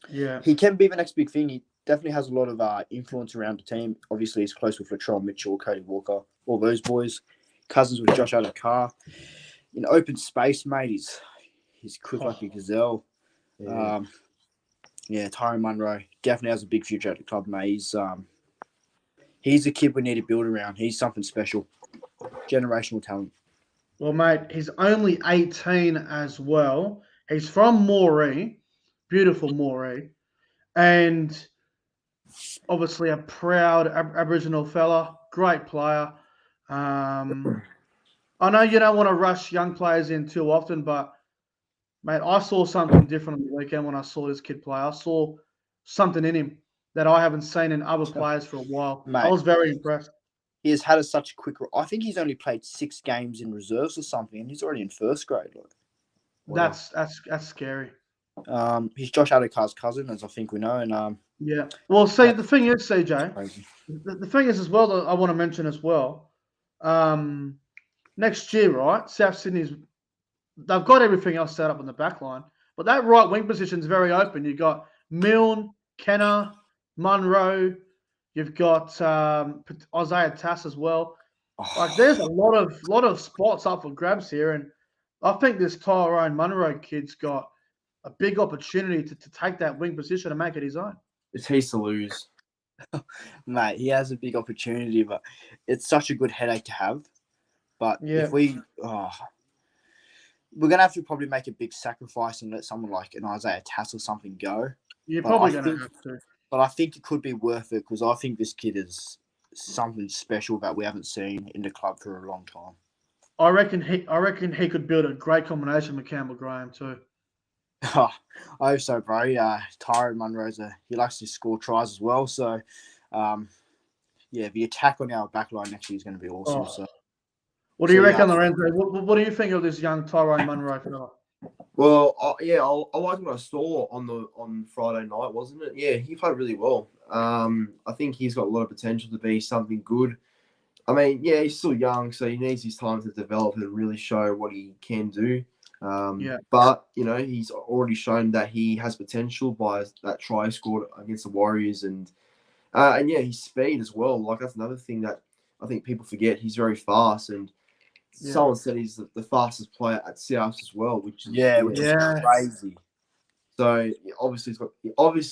Yeah. He can be the next big thing. He definitely has a lot of influence around the team. Obviously, he's close with Latrell Mitchell, Cody Walker, all those boys. Cousins with Josh Adokar. In open space, mate, he's quick like a gazelle. Yeah. Tyrone Monroe definitely has a big future at the club, mate. He's a kid we need to build around. He's something special. Generational talent. Well, mate, he's only 18 as well. He's from Moree, beautiful Moree, and obviously a proud Aboriginal fella, great player. I know you don't want to rush young players in too often, but, mate, I saw something different on the weekend when I saw this kid play. I saw something in him that I haven't seen in other players for a while. Mate, I was very impressed. He has had such a quick... I think he's only played 6 games in reserves or something, and he's already in first grade. Wow. That's scary. He's Josh Adokar's cousin, as I think we know. And yeah. Well, see, the thing is, CJ, the thing is as well that I want to mention as well, next year, right, South Sydney's, they've got everything else set up in the back line, but that right wing position is very open. You've got Milne, Kenner, Monroe, you've got Isaiah Tass as well. Like, there's a lot of spots up for grabs here, and I think this Tyrone Monroe kid's got a big opportunity to take that wing position and make it his own. It's he's to lose. Mate, he has a big opportunity, but it's such a good headache to have. But if we're going to have to probably make a big sacrifice and let someone like an Isaiah Tass or something go. You're probably going to have to. But I think it could be worth it because I think this kid is something special that we haven't seen in the club for a long time. I reckon he could build a great combination with Campbell Graham too. I hope so, bro. Tyrone Monroe's he likes to score tries as well. So, the attack on our backline next year is going to be awesome. So, what do you reckon, Lorenzo? What do you think of this young Tyrone Monroe fella? Well, I liked what I saw on Friday night, wasn't it? Yeah, he played really well. I think he's got a lot of potential to be something good. I mean, yeah, he's still young, so he needs his time to develop and really show what he can do. But, he's already shown that he has potential by that try scored against the Warriors and And yeah, his speed as well. Like that's another thing that I think people forget. He's very fast, and someone said he's the fastest player at South as well, which is crazy. So obviously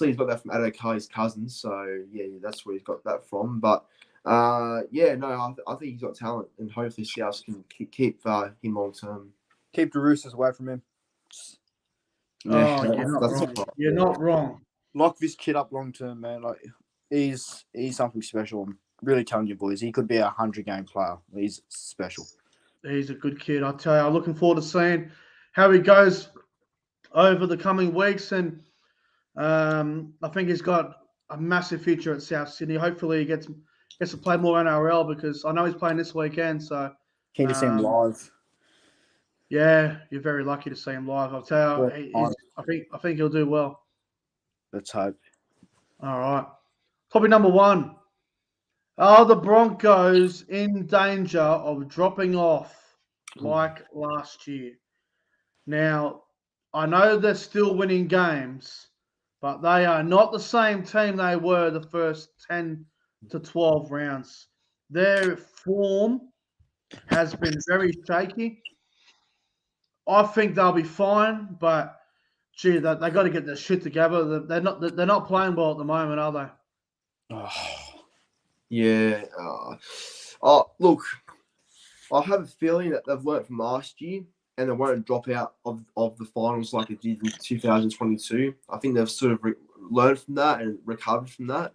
he's got that from Adokai's cousin. So yeah, that's where he's got that from. But I think he's got talent, and hopefully South can keep him long term. Keep the Roosters away from him. You're not wrong. Lock this kid up long term, man. Like he's something special. I'm really telling you, boys. He could be a 100-game player. He's special. He's a good kid. I tell you, I'm looking forward to seeing how he goes over the coming weeks, and I think he's got a massive future at South Sydney. Hopefully, he gets to play more NRL because I know he's playing this weekend. So keen to see him live. Yeah, you're very lucky to see him live. I'll tell you, I think he'll do well. Let's hope. All right, topic number 1. Are the Broncos in danger of dropping off like last year? Now, I know they're still winning games, but they are not the same team they were the first 10 to 12 rounds. Their form has been very shaky. I think they'll be fine, but gee, they got to get their shit together. They're not playing well at the moment, are they? Yeah. Look, I have a feeling that they've learnt from last year, and they won't drop out of the finals like it did in 2022. I think they've sort of learned from that and recovered from that.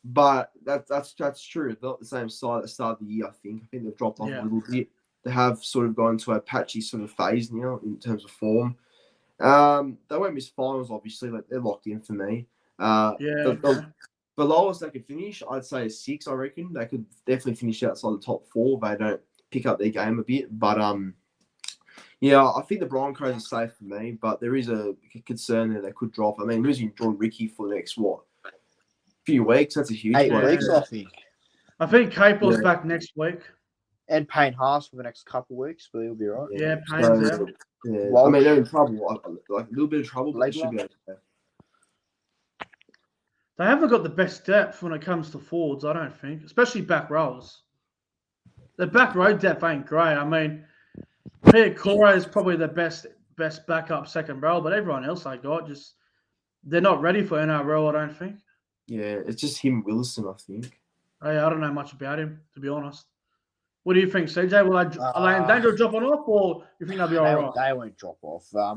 But that's true. They're not the same side at the start of the year, I think. I think they've dropped off a little bit. They have sort of gone to a patchy sort of phase now in terms of form. They won't miss finals, obviously. Like, they're locked in for me. The lowest they could finish, I'd say, is 6, I reckon. They could definitely finish outside the top 4 if they don't pick up their game a bit. But, I think the Broncos are safe for me, but there is a concern that they could drop. I mean, losing John Ricky for the next, few weeks, that's a huge 8 weeks, I think. I think Capel's back next week. And Payne Haas for the next couple of weeks, but he'll be right. Yeah, Payne's out. Yeah. I mean, they're in trouble, like a little bit of trouble, but they should be okay. They haven't got the best depth when it comes to forwards, I don't think, especially back rows. The back row depth ain't great. I mean, Pierre Cora is probably the best backup second row, but everyone else they got they're not ready for NRL, I don't think. Yeah, it's just him, Willison, I think. Hey, I don't know much about him, to be honest. What do you think, CJ? Are they in danger of dropping off, or you think they'll be all right? They won't drop off. I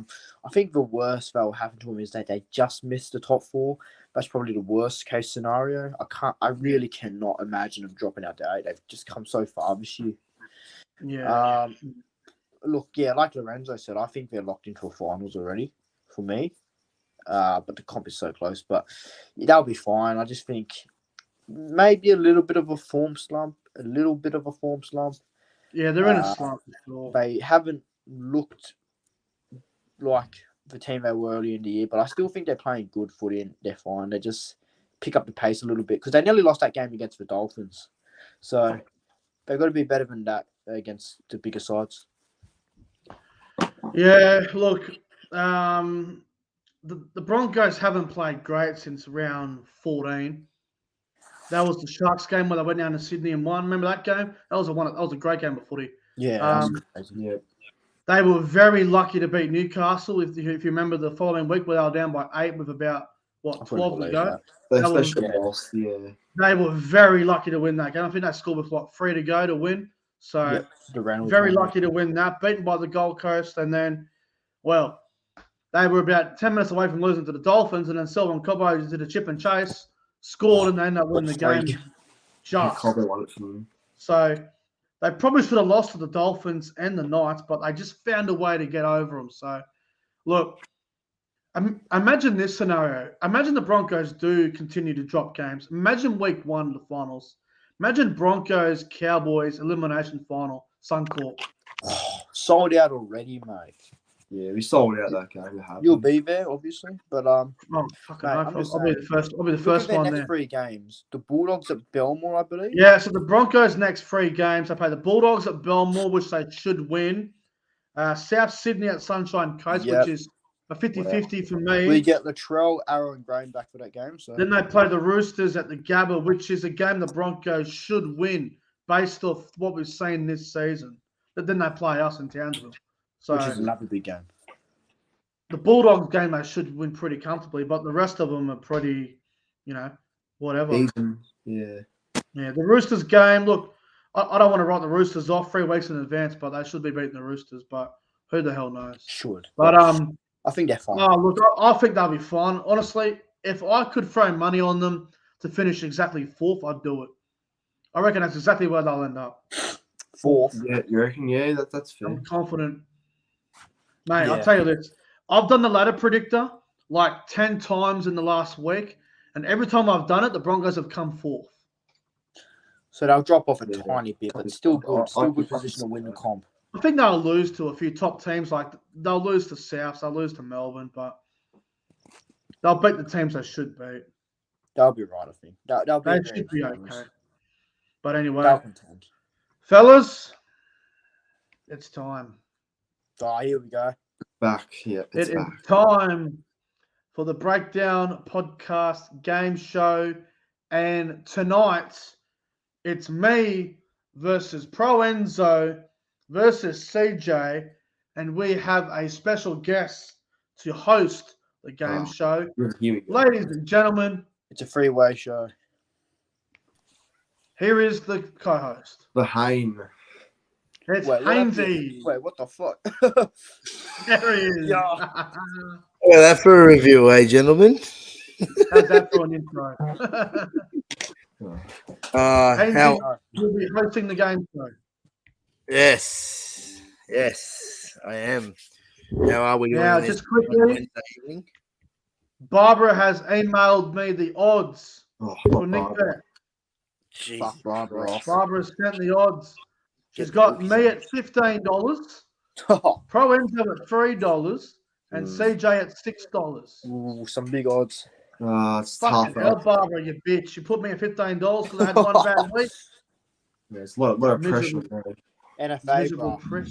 think the worst that will happen to them is that they just missed the top 4. That's probably the worst case scenario. I really cannot imagine them dropping out to 8. They've just come so far this year. Yeah. Look, like Lorenzo said, I think they're locked into a finals already for me. But the comp is so close. But they'll be fine. I just think maybe a little bit of a form slump. Yeah, they're in a slump for sure. They haven't looked like the team they were early in the year, but I still think they're playing good footy and they're fine. They just pick up the pace a little bit because they nearly lost that game against the Dolphins. So they've got to be better than that against the bigger sides. Yeah, look, the Broncos haven't played great since round 14. That was the Sharks game where they went down to Sydney and won. Remember that game? That was a great game of footy. Yeah. They were very lucky to beat Newcastle. If you remember the following week, where they were down by 8 with about 12 to go. They were very lucky to win that game. I think they scored with 3 to go to win. So very lucky to win that. Beaten by the Gold Coast, and then, they were about 10 minutes away from losing to the Dolphins, and then Selwyn Cobbo did a chip and chase. Scored and they ended up winning the game. So they probably should have lost to the Dolphins and the Knights, but they just found a way to get over them. So, look, imagine this scenario. Imagine the Broncos do continue to drop games. Imagine week 1 of the finals. Imagine Broncos, Cowboys, elimination final, Suncorp. Sold out already, mate. Yeah, we sold out that game. You'll be there, obviously, but I'll be the first. I'll be the first one there. 3 games. The Bulldogs at Belmore, I believe. Yeah, so the Broncos' next 3 games, they play the Bulldogs at Belmore, which they should win. South Sydney at Sunshine Coast, which is a 50-50 for We me. get Latrell, Arrow, and Graham back for that game. So Then they play the Roosters at the Gabba, which is a game the Broncos should win based off what we've seen this season. But then they play us in Townsville. So which is another big game. the Bulldogs game they should win pretty comfortably, but the rest of them are pretty, whatever. Even, yeah. Yeah, the Roosters game, look, I don't want to write the Roosters off 3 weeks in advance, but they should be beating the Roosters, but who the hell knows? Should. But I think they're fine. look, I think they'll be fine. Honestly, if I could throw money on them to finish exactly 4th, I'd do it. I reckon that's exactly where they'll end up. 4th. Yeah, you reckon? Yeah, that's fair. I'm confident. Mate, Yeah. I'll tell you this. I've done the ladder predictor like 10 times in the last week, and every time I've done it, the Broncos have come 4th. So they'll drop off a Yeah. tiny bit, but still good. I Still good think position to win the comp. I think they'll lose to a few top teams. Like they'll lose to Souths, they'll lose to Melbourne, but they'll beat the teams they should beat. They'll be right, I think. They'll be They very should be close. okay. But anyway, They'll contend. fellas, it's time. Oh, here we go. Back, yeah, It it's is back. time for the Breakdown Podcast game show. And tonight, it's me versus ProEnzo versus CJ. And we have a special guest to host the game show. Here we go. Ladies and gentlemen, It's a freeway show. here is the co-host. The Hain. It's Wait, Hainsey. Wait, what the fuck? There he is. Yeah. Well, that for a review, gentlemen? How's that for an intro? How? You'll be hosting the game show. Yes, I am. How are we? Now, on this just quickly, Wednesday evening? Barbara has emailed me the odds Oh, for Nick Bet. Jeez. Fuck Barbara off. Barbara sent the odds. She's got me at $15, ProEnzo at $3, and CJ at $6. Ooh, some big odds. it's tough. Fucking hell, Barbara, you bitch. You put me at $15 because I had one bad week. Yeah, it's a lot of pressure. Miserable. Bro. NFA, Miserable bro. prick.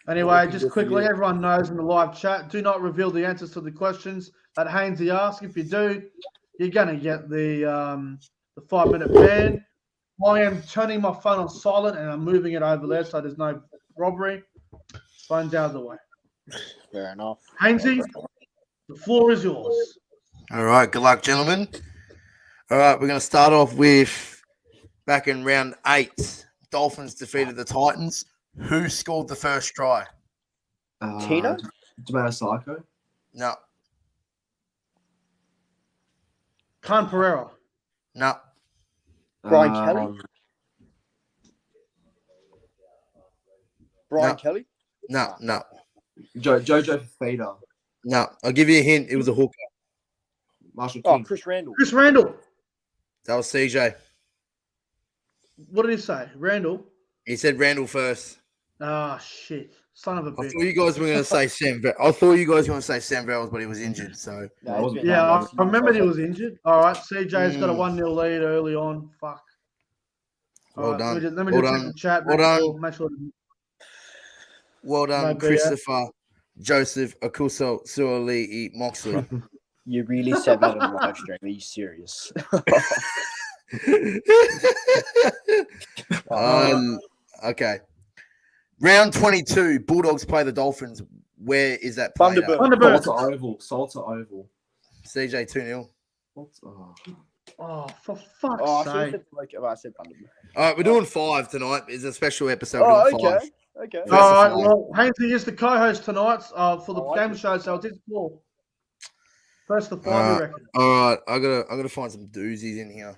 Anyway, just quickly, everyone knows in the live chat, do not reveal the answers to the questions that Hainsey asked. If you do, you're going to get the 5-minute ban. I am turning my phone on silent and I'm moving it over there so there's no robbery. Phone's out of the way. Fair enough. Hainsey, the floor is yours. All right, good luck, gentlemen. All right, we're going to start off with back in round 8. Dolphins defeated the Titans. Who scored the first try? Tino? Tomato Psycho. No, Khan Pereira. no, Brian Kelly? Brian No. Kelly? no. Jojo Fifita. No, I'll give you a hint. It was a hooker. Marshall Oh, King. Chris Randall. Chris Randall. That was CJ. What did he say? Randall? He said Randall first. Ah, shit. Son of a I bitch. thought you guys were going to say Sam. I thought you guys were going to say Sam Verrills, but he was injured. So No, he's been Yeah, out. I remember he was injured. All right, CJ's got a 1-0 lead early on. Fuck. well All done. right, let me Well just check done. the chat. Well done. Make sure. Well done, Maybe, Christopher, Joseph, Akuso, Suoli, Moxley. You really said that on the live stream. Are you serious? Okay. Round 22, Bulldogs play the Dolphins. Where is that played at? Thunderbird. Thunderbird. Salter Oval. CJ 2-0. Oh, for fuck's Oh, I should have sake. said, I said Thunderbird. All right, we're doing 5 tonight. It's a special episode. Oh, We're doing 5. okay. Okay. First All right, of all. well, Hainsey is the co-host tonight for the I like game it. show, so it's his call. First to 5, you reckon? All right, I gotta find some doozies in here.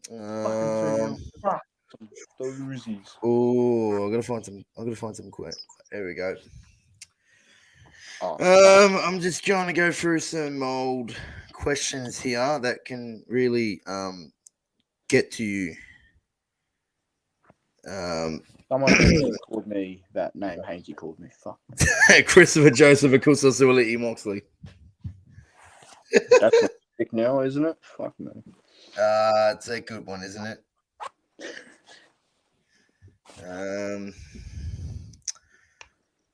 Fucking 3-0. Fuck. Doozies. Oh, I gotta find some quick. There we go. Oh, I'm just trying to go through some old questions here that can really get to you. someone called me that name. Hainsey called me. Fuck. Christopher Joseph Akusa Suoli Moxley. That's not sick now, isn't it? Fuck me. It's a good one, isn't it?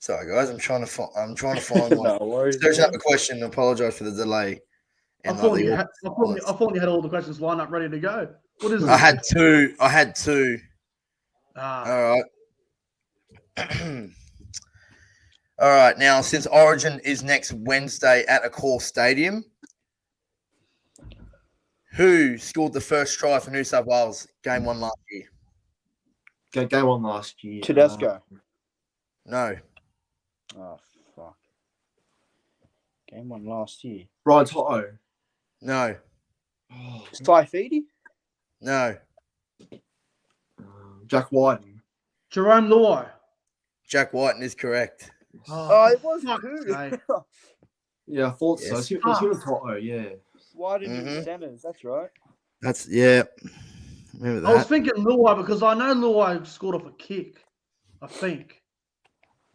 Sorry, guys. I'm trying to find one. No worries. Searching up a question. Apologise for the delay. I And thought like, you the had. I thought you had all the questions lined up, ready to go. What is it? I had two. Ah, All right. All right. Now, since Origin is next Wednesday at Accor Stadium, who scored the first try for New South Wales game 1 last year? Game 1 last year. Tedesco. No. Oh, fuck. Game 1 last year. Ryan Toto. No. Oh, It's Taifidi? No. Jack Whiten. Jerome Luai. Jack Whiten is correct. Oh, it was fuck's who? sake. Yeah, I thought so. Yes. It was him and Toto, yeah. Why didn't Mhm. you centers? That's right. That's yeah. Remember I was that? thinking Luai because I know Luai scored off a kick. I think.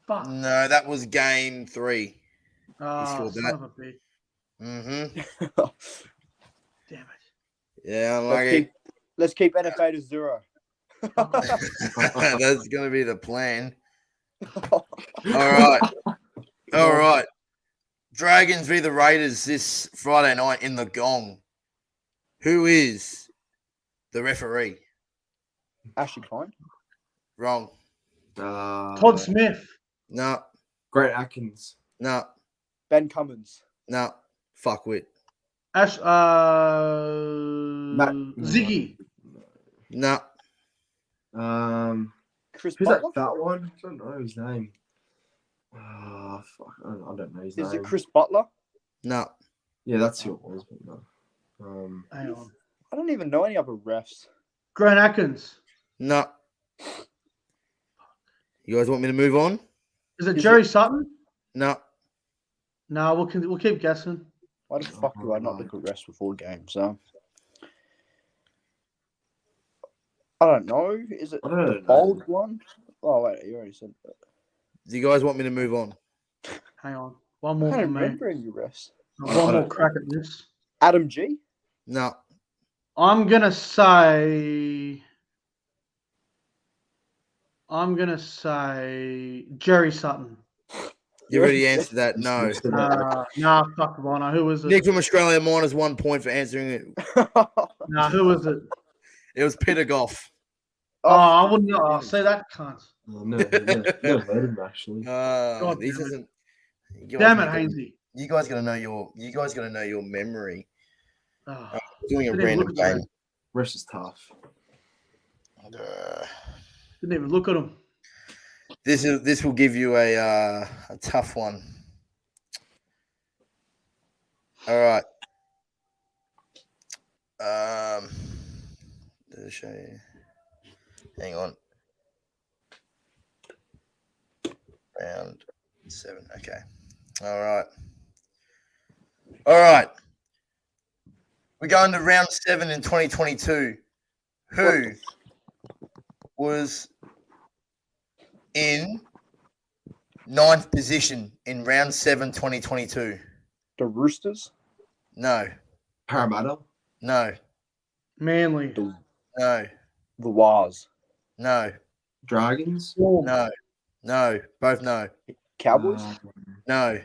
Fuck. No, that was game 3. Ah, scored son that. of a bitch. Mm-hmm. Damn it. Yeah, unlucky. Let's keep NFA to 0. That's going to be the plan. All right. All right. Dragons v the Raiders this Friday night in the Gong. Who is the referee? Ashley Klein. Wrong. Todd Smith. No. Grant Atkins. No. Ben Cummins. No. Fuckwit. Ziggy. No. Chris Who's Butler? that one? I don't know his name. Fuck. I don't know his name. Is it Chris Butler? No. Yeah, that's who it was. But no. Hang on. I don't even know any other refs. Grant Atkins. No. You guys want me to move on? Is it Jerry Sutton? No. No, we'll keep guessing. Why the fuck do I not look at refs before games? I don't know. Is it I don't the know. bold one? Oh, wait. You already said that. Do you guys want me to move on? Hang on. One I more don't from me. remember any refs. One more crack at this. Adam G? No. I'm gonna say Jerry Sutton. You already answered that. No. Nah, fuck Bono. Who was it? Nick from Australia minus 1 point for answering it. Nah, who was it? It was Peter Goff. Oh, I wouldn't know. Oh, say that cunt. Never heard him actually. God This damn it. isn't. you Damn guys it, gotta- Hainsey. You guys gotta know your memory. Oh, Doing a Didn't even random look at game. Rest is tough. didn't even look at him. This will give you a tough one. All right. Does it show you? Hang on. Round 7. Okay. All right. All right. We're going to round 7 in 2022. Who was in 9th position in round 7 2022? The Roosters? No. Parramatta. No. Manly. No. The Waz. No. Dragons. Storm. No. No. Both no. Cowboys? No.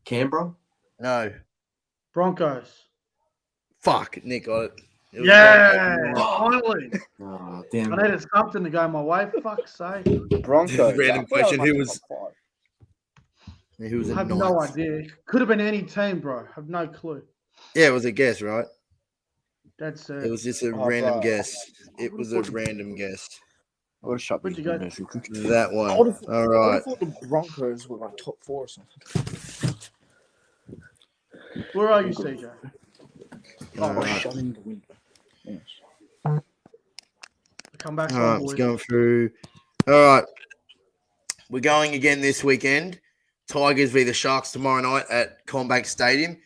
Canberra. No. Broncos. Fuck. Nick got it. It was Yeah, Broncos. finally. Oh, damn. I needed something to go my way. Fuck's sake. Broncos. Random I thought question, I who might was- have top 5. Who was I in have 9th? no idea. Could have been any team, bro. Have no clue. Yeah, it was a guess, right? That's It was just a Oh, random bro. guess. It was a random guess. I would have shut Where'd these you go? windows. That one. I would've- All I right. thought the Broncos were like top 4 or something. Where are you, CJ? Oh, All I was right. shutting the window. Yes. Come back All right, on, let's boys. go through. All right. We're going again this weekend. Tigers v the Sharks tomorrow night at Combank Stadium.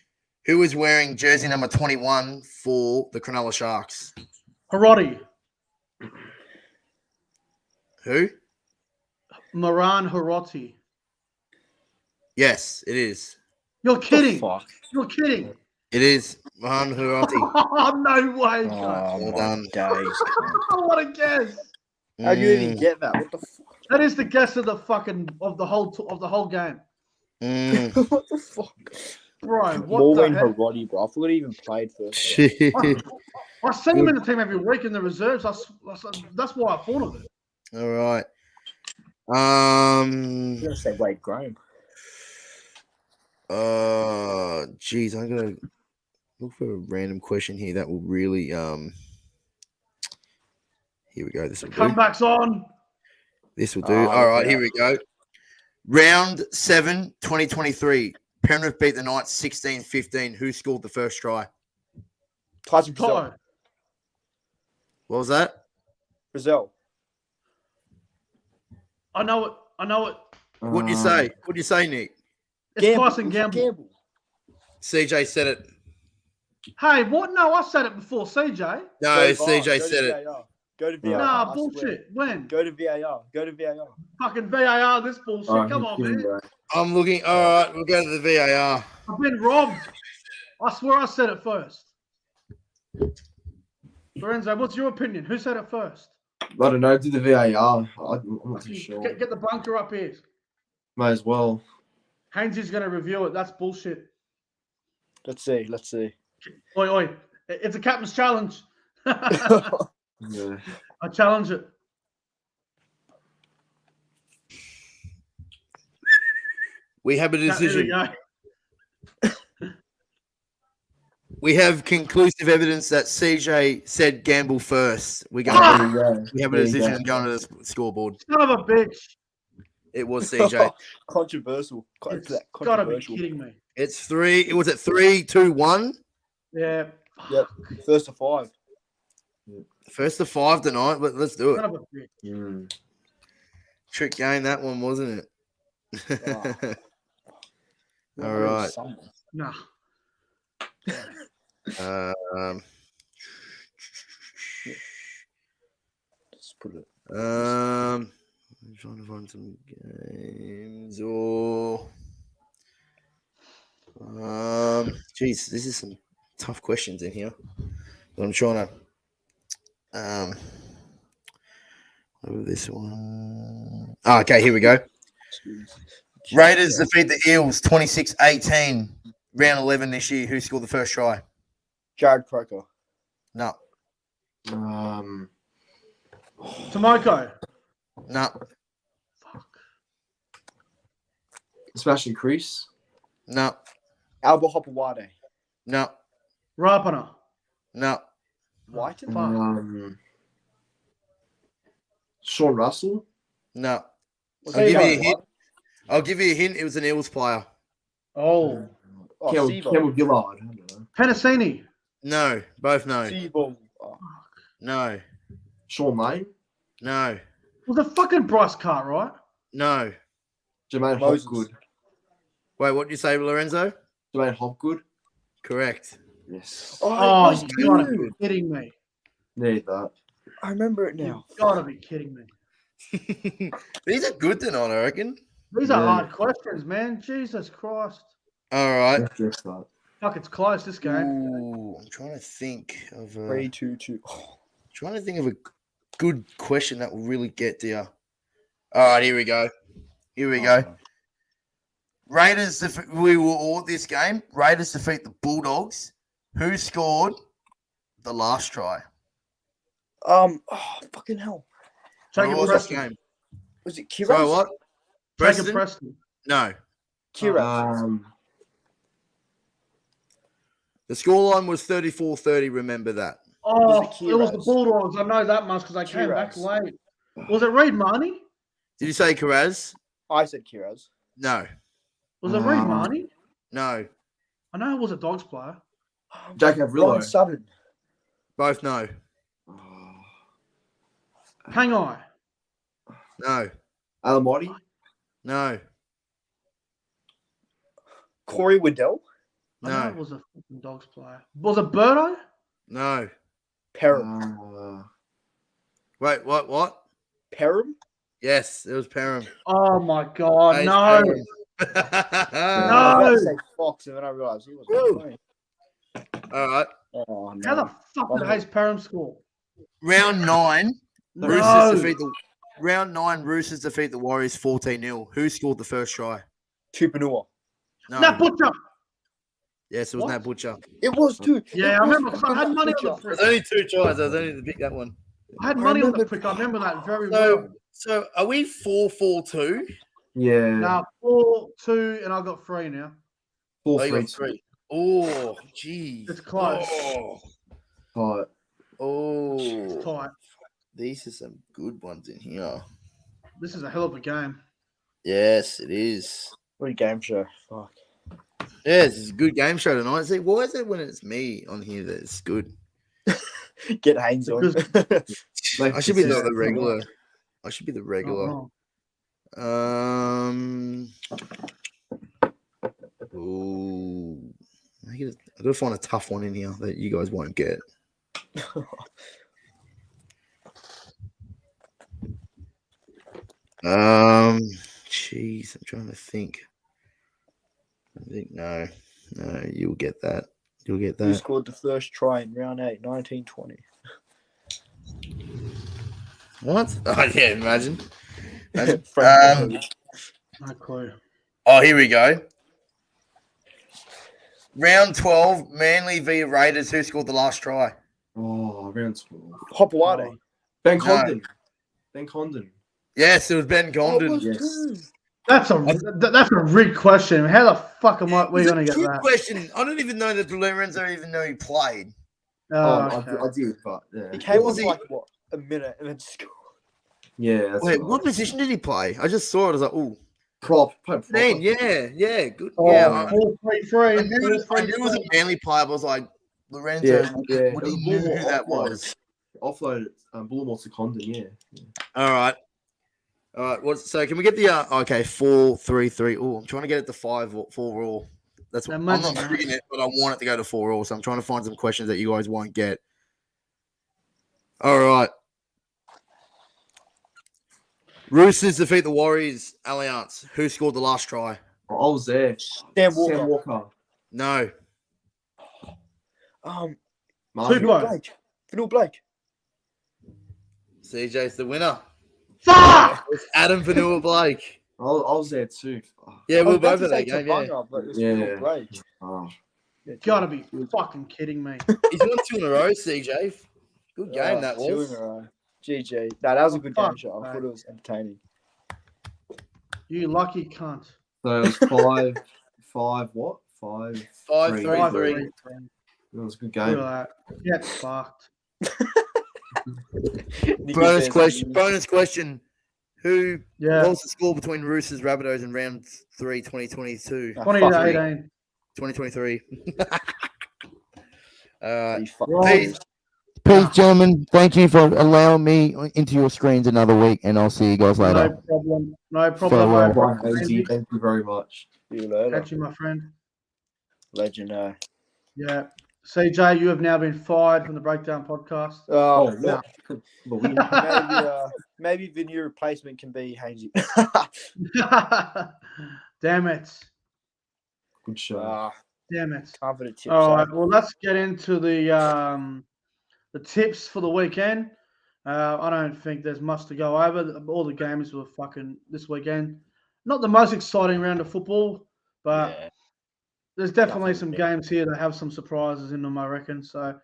Who is wearing jersey number 21 for the Cronulla Sharks? Harotti. Who? Moran Harotti. Yes, it is. You're kidding. Fuck. You're kidding. It is Mohan Hurati. Oh, no way. Oh, cunt. Well my done. days. cunt. What a guess. How'd you even get that? What the fuck? That is the guess of the whole game, What the fuck? bro. What Maureen the heck? Harodi, bro. I forgot he even played first. Shit. I see him in the team every week in the reserves. That's why I thought of it. All right. I'm gonna say Wade Graham. Geez, I'm gonna look for a random question here that will really Here we go. This will do. Comebacks on. This will do. All right, here we go. Round 7, 2023. Penrith beat the Knights 16-15. Who scored the first try? Tyson Toto. Brazil. What was that? Brazil. I know it. What'd you say? What'd you say, Nick? It's Tyson Gamble. CJ said it. Hey, what? No, I said it before, CJ. No, CJ said it. Go to VAR. Nah, bullshit. When? Go to VAR. Go to VAR. Fucking VAR, this bullshit. Come on, man. I'm looking. All right, we'll go to the VAR. I've been robbed. I swear I said it first. Lorenzo, what's your opinion? Who said it first? I don't know. Do the VAR. I'm not too sure. Get the bunker up here. May as well. Hainesy's going to review it. That's bullshit. Let's see. Oi, oi. It's a captain's challenge. Yeah. I challenge it. We have a decision. There we go. We have conclusive evidence that CJ said Gamble first. We have a decision going to the scoreboard. Son of a bitch. It was CJ. Controversial. It's got to be kidding me. It's 3. It was at 3, 2, 1. Yeah. Yep. First to 5. First to 5 tonight, but let's do Son it. of a bitch. Trick game, that one, wasn't it? All right. Nah. Just put it. I'm trying to find some games or geez, this is some tough questions in here. But I'm trying to over this one. Oh, okay, here we go. Raiders defeat the Eels 26-18. Round 11 this year. Who scored the first try? Jared Croker. No. Tomoko. No. Smashing crease. No. Alba Hopewade. No. Rapana. No. White. Sean Russell. No. Sevo. I'll give you a hint. It was an Eels player. Oh. Campbell Gillard. I don't know. Penasini. No. Both no. Sevo. No. Sean Lane. No. Was it fucking Bryce Cartwright? No. Jermaine Moses. Hopgood. Wait, what did you say, Lorenzo? Jermaine Hopgood. Correct. Yes. Oh, it was you gotta good. be kidding me. Need that. I remember it now. You gotta be kidding me. These are good tonight, I reckon. These are hard questions, man. Jesus Christ. All right. Let's just start. Fuck, it's close, this game. Ooh, I'm trying to think of 3-2-2. trying to think of a good question that will really get to you. All right, here we go. Raiders, we were all at this game. Raiders defeat the Bulldogs. Who scored the last try? Fucking hell. Jacob What was this Preston. game? Was it Kiraz? Sorry, what? Jacob Preston. No. Kiraz. The scoreline was 34-30. Remember that. Oh, Was it it was the Kiraz? Bulldogs. I know that much because I came back Kiraz. late. Was it Reid Marnie? Did you say Karaz? I said Kiraz. No. Was it Reid Marnie? No. I know it was a Dogs player. Jack Avrillo. Ryan Sutton. Both no. Pangai. No. Alamotti. No. Corey Waddell. I know No. it was a fucking Dogs player. Was it Birdo? No. Perham. Wait, what? Perham? Yes, it was Perham. Oh my God, Hey, no. Perham. I was about to say Fox, and then I realised he wasn't. All right. Oh, no. How the fuck did Hayes Perham score? Round 9. No. Roosters defeat the Round 9, Roosters defeat the Warriors 14-0. Who scored the first try? Tupanua. No. Nat Butcher. Yes, it was What? Nat Butcher. It was too. Yeah, I remember because I had money on the There's prick. only 2 tries. I was only to pick that one. I had money on the prick. I remember that very well. So are we 4-4-2? Yeah. Now 4-2, and I got 3 now. 4-3-3. Oh, geez. It's close. But It's Oh. tight. These are some good ones in here. This is a hell of a game. Yes, it is. What a game show. Fuck. Yes, it's a good game show tonight. See, why is it when it's me on here that it's good? Get Haynes on. I should be the regular. I should be the regular. Oh. Ooh. I gotta find a tough one in here that you guys won't get. Jeez, I'm trying to think. No, you'll get that. You'll get Who that. scored the first try in round 8, 1920? What? Oh yeah, imagine. No clue. Oh, here we go. Round 12, Manly v Raiders. Who scored the last try? Oh, round 12. Hopewade. Ben No. Condon. Ben Condon. Yes, it was Ben Condon. Yes. That's a rigged question. How the fuck we going to get Trick that? question. I don't even know that Lorenzo even know he played. Okay. I did, but yeah. He came was on he? like, what, a minute and then scored. Yeah, that's Wait, right. what position did he play? I just saw it. I was like, oh, Prop. man, yeah, good. Oh, Yeah, 4-3-3. I knew it was a Manly player, but I was like, Lorenzo, Yeah. would he knew who that was? Offloaded Bullimore to Condon, yeah. All right. So can we get the 4-3-3? Oh, I'm trying to get it to 5-4 all. That's what I'm not reading it, but I want it to go to 4 all. So I'm trying to find some questions that you guys won't get. All right. Roosters defeat the Warriors. Alliance. Who scored the last try? I was there. Sam Walker. No. Martin. Vanilla Blake. CJ's the winner. Fuck! It's Adam Vanilla Blake. I was there too. Yeah, I we were was about both to at that say game. Tabanga, but it was Vanilla Blake. Oh. Gotta be fucking kidding me. He's won 2 in a row, CJ. Good game that 2 was. in a row. GG. No, that was a good game Fuck, show. I mate. thought it was entertaining. You lucky cunt. So it was 5 what? 5 5-3-3. It was a good Look game. at that. Get fucked. Bonus question. Who Yeah. what was the score between Roosters Rabbitohs in round 3, 2022? 20-18. 2023. Peace, gentlemen. Thank you for allowing me into your screens another week, and I'll see you guys later. No problem. Farewell. Thank you very much. See you later. Catch you, my friend. Legend. Yeah. CJ, you have now been fired from the Breakdown podcast. Oh, no. maybe the new replacement can be Hainsey. Damn it. Good show. Damn it. Time for the tips. All right. Well, let's get into the tips for the weekend. I don't think there's much to go over. All the games were fucking this weekend. Not the most exciting round of football, but there's definitely some games here that have some surprises in them, I reckon. So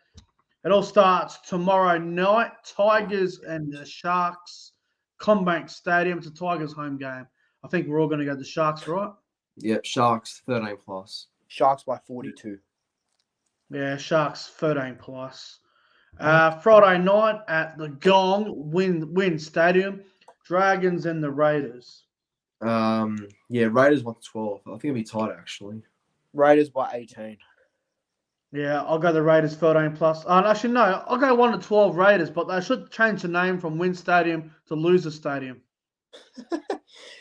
it all starts tomorrow night. Tigers and the Sharks, Combank Stadium. It's a Tigers home game. I think we're all going to go to the Sharks, right? Yep, Sharks 13 plus. Sharks by 42. Yeah, Sharks 13 plus. Friday night at the Gong Win Stadium, Dragons and the Raiders. Raiders 1-12. I think it'll be tight actually. Raiders by 18. Yeah, I'll go the Raiders 13 plus. Actually, no, I'll go 1-12 Raiders, but they should change the name from Win Stadium to Loser Stadium.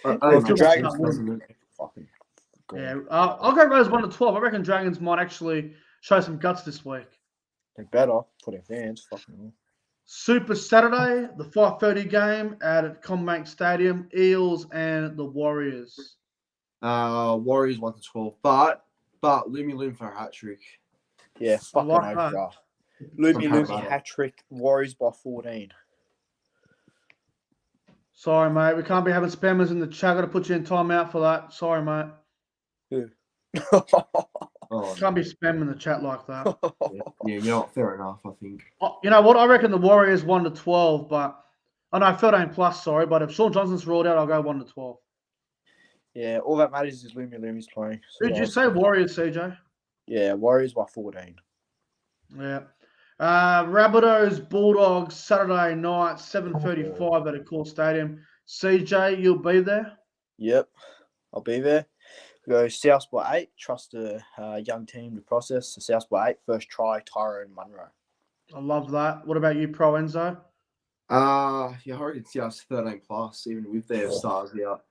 Dragons fucking. Yeah, I'll go Raiders 1-12. I reckon Dragons might actually show some guts this week. They better put their fans. Fucking. Super Saturday, the 5:30 game at Combank Stadium, Eels and the Warriors. Warriors 1-12, but Lumi for a hat trick. Yeah, fucking like over. Lumi hat trick. Warriors by 14. Sorry, mate. We can't be having spammers in the chat. Got to put you in timeout for that. Sorry, mate. Oh, Can't be spamming the chat like that. yeah, you know what? Fair enough, I think. You know what? I reckon the Warriors 1-12, but I know 13 plus. Sorry, but if Sean Johnson's ruled out, I'll go 1-12. Yeah, all that matters is Lumi's playing. So Did you say Warriors, CJ? Yeah, Warriors by 14. Yeah. Rabbitohs, Bulldogs, Saturday night, 7:35 at a Core Stadium. CJ, you'll be there? Yep, I'll be there. Go South by 8. Trust a young team to process. So South by 8. First try, Tyrone Monroe. I love that. What about you, ProEnzo? Yeah, I reckon it's 13 plus, even with their stars out.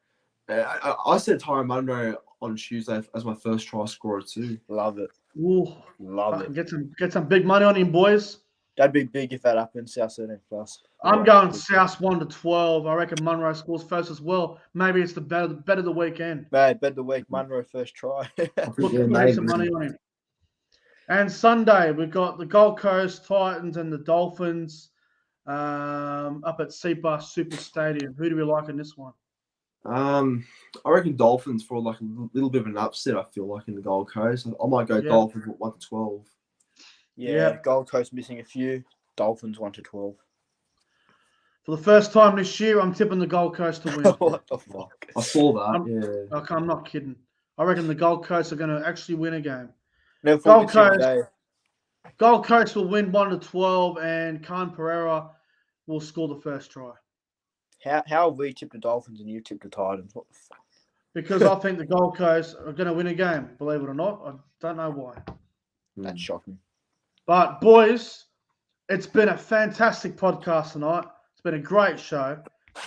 I said Tyrone Monroe on Tuesday as my first try scorer too. Love it. Ooh, Love it. Get some big money on him, boys. That'd be big if that happened. South 13 plus. I'm going South 1-12. I reckon Monroe scores first as well. Maybe it's the bet of the weekend. Mate, bet the week. Monroe first try. Put some money on him. And Sunday, we've got the Gold Coast Titans and the Dolphins up at Seabus Super Stadium. Who do we like in this one? I reckon Dolphins for like a little bit of an upset. I feel like in the Gold Coast, I might go Dolphins 1-12. Yeah, Gold Coast missing a few. Dolphins 1-12. For the first time this year, I'm tipping the Gold Coast to win. What the fuck? I saw that. I'm not kidding. I reckon the Gold Coast are going to actually win a game. Never Gold Coast will win 1-12, and Khan Pereira will score the first try. How have we tipped the Dolphins and you tipped the Titans? What the fuck? Because I think the Gold Coast are going to win a game, believe it or not. I don't know why. That's shocking. But, boys, it's been a fantastic podcast tonight. It's been a great show.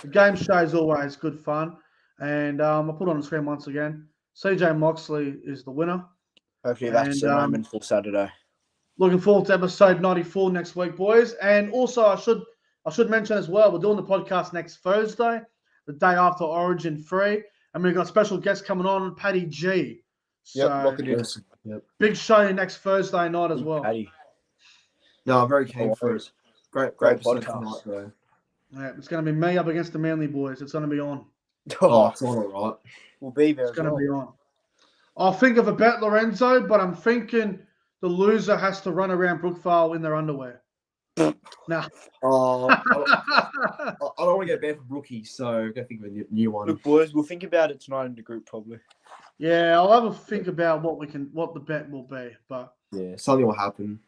The game show is always good fun. And I'll put on the screen once again. CJ MOXLEY is the winner. Hopefully that's a moment for Saturday. Looking forward to episode 94 next week, boys. And also, I should mention as well, we're doing the podcast next Thursday, the day after Origin 3. And we've got special guests coming on, Paddy G. So, lock it in. Yep. Big show next Thursday night as well. Paddy. No, I'm very keen for it. Great podcast tonight, though. Yeah, it's going to be me up against the Manly boys. It's going to be on. Oh, it's all right. We'll be there. It's going to be on. I'll think of a bet, Lorenzo, but I'm thinking the loser has to run around Brookvale in their underwear. Nah. Oh, I don't want to get banned for Brookie, so go think of a new one. Look, boys, we'll think about it tonight in the group, probably. Yeah, I'll have a think about what the bet will be. But yeah, something will happen.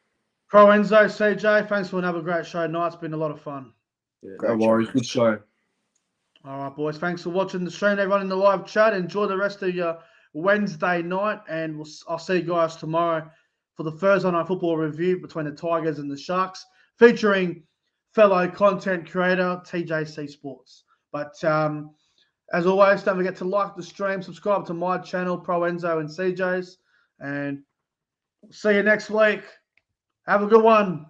ProEnzo, CJ, thanks for another great show tonight. It's been a lot of fun. Yeah, no worries. Good show. All right, boys. Thanks for watching the stream. Everyone in the live chat. Enjoy the rest of your Wednesday night, and I'll see you guys tomorrow for the Thursday night football review between the Tigers and the Sharks, featuring fellow content creator TJC Sports. But as always, don't forget to like the stream, subscribe to my channel, ProEnzo and CJ's, and see you next week. Have a good one.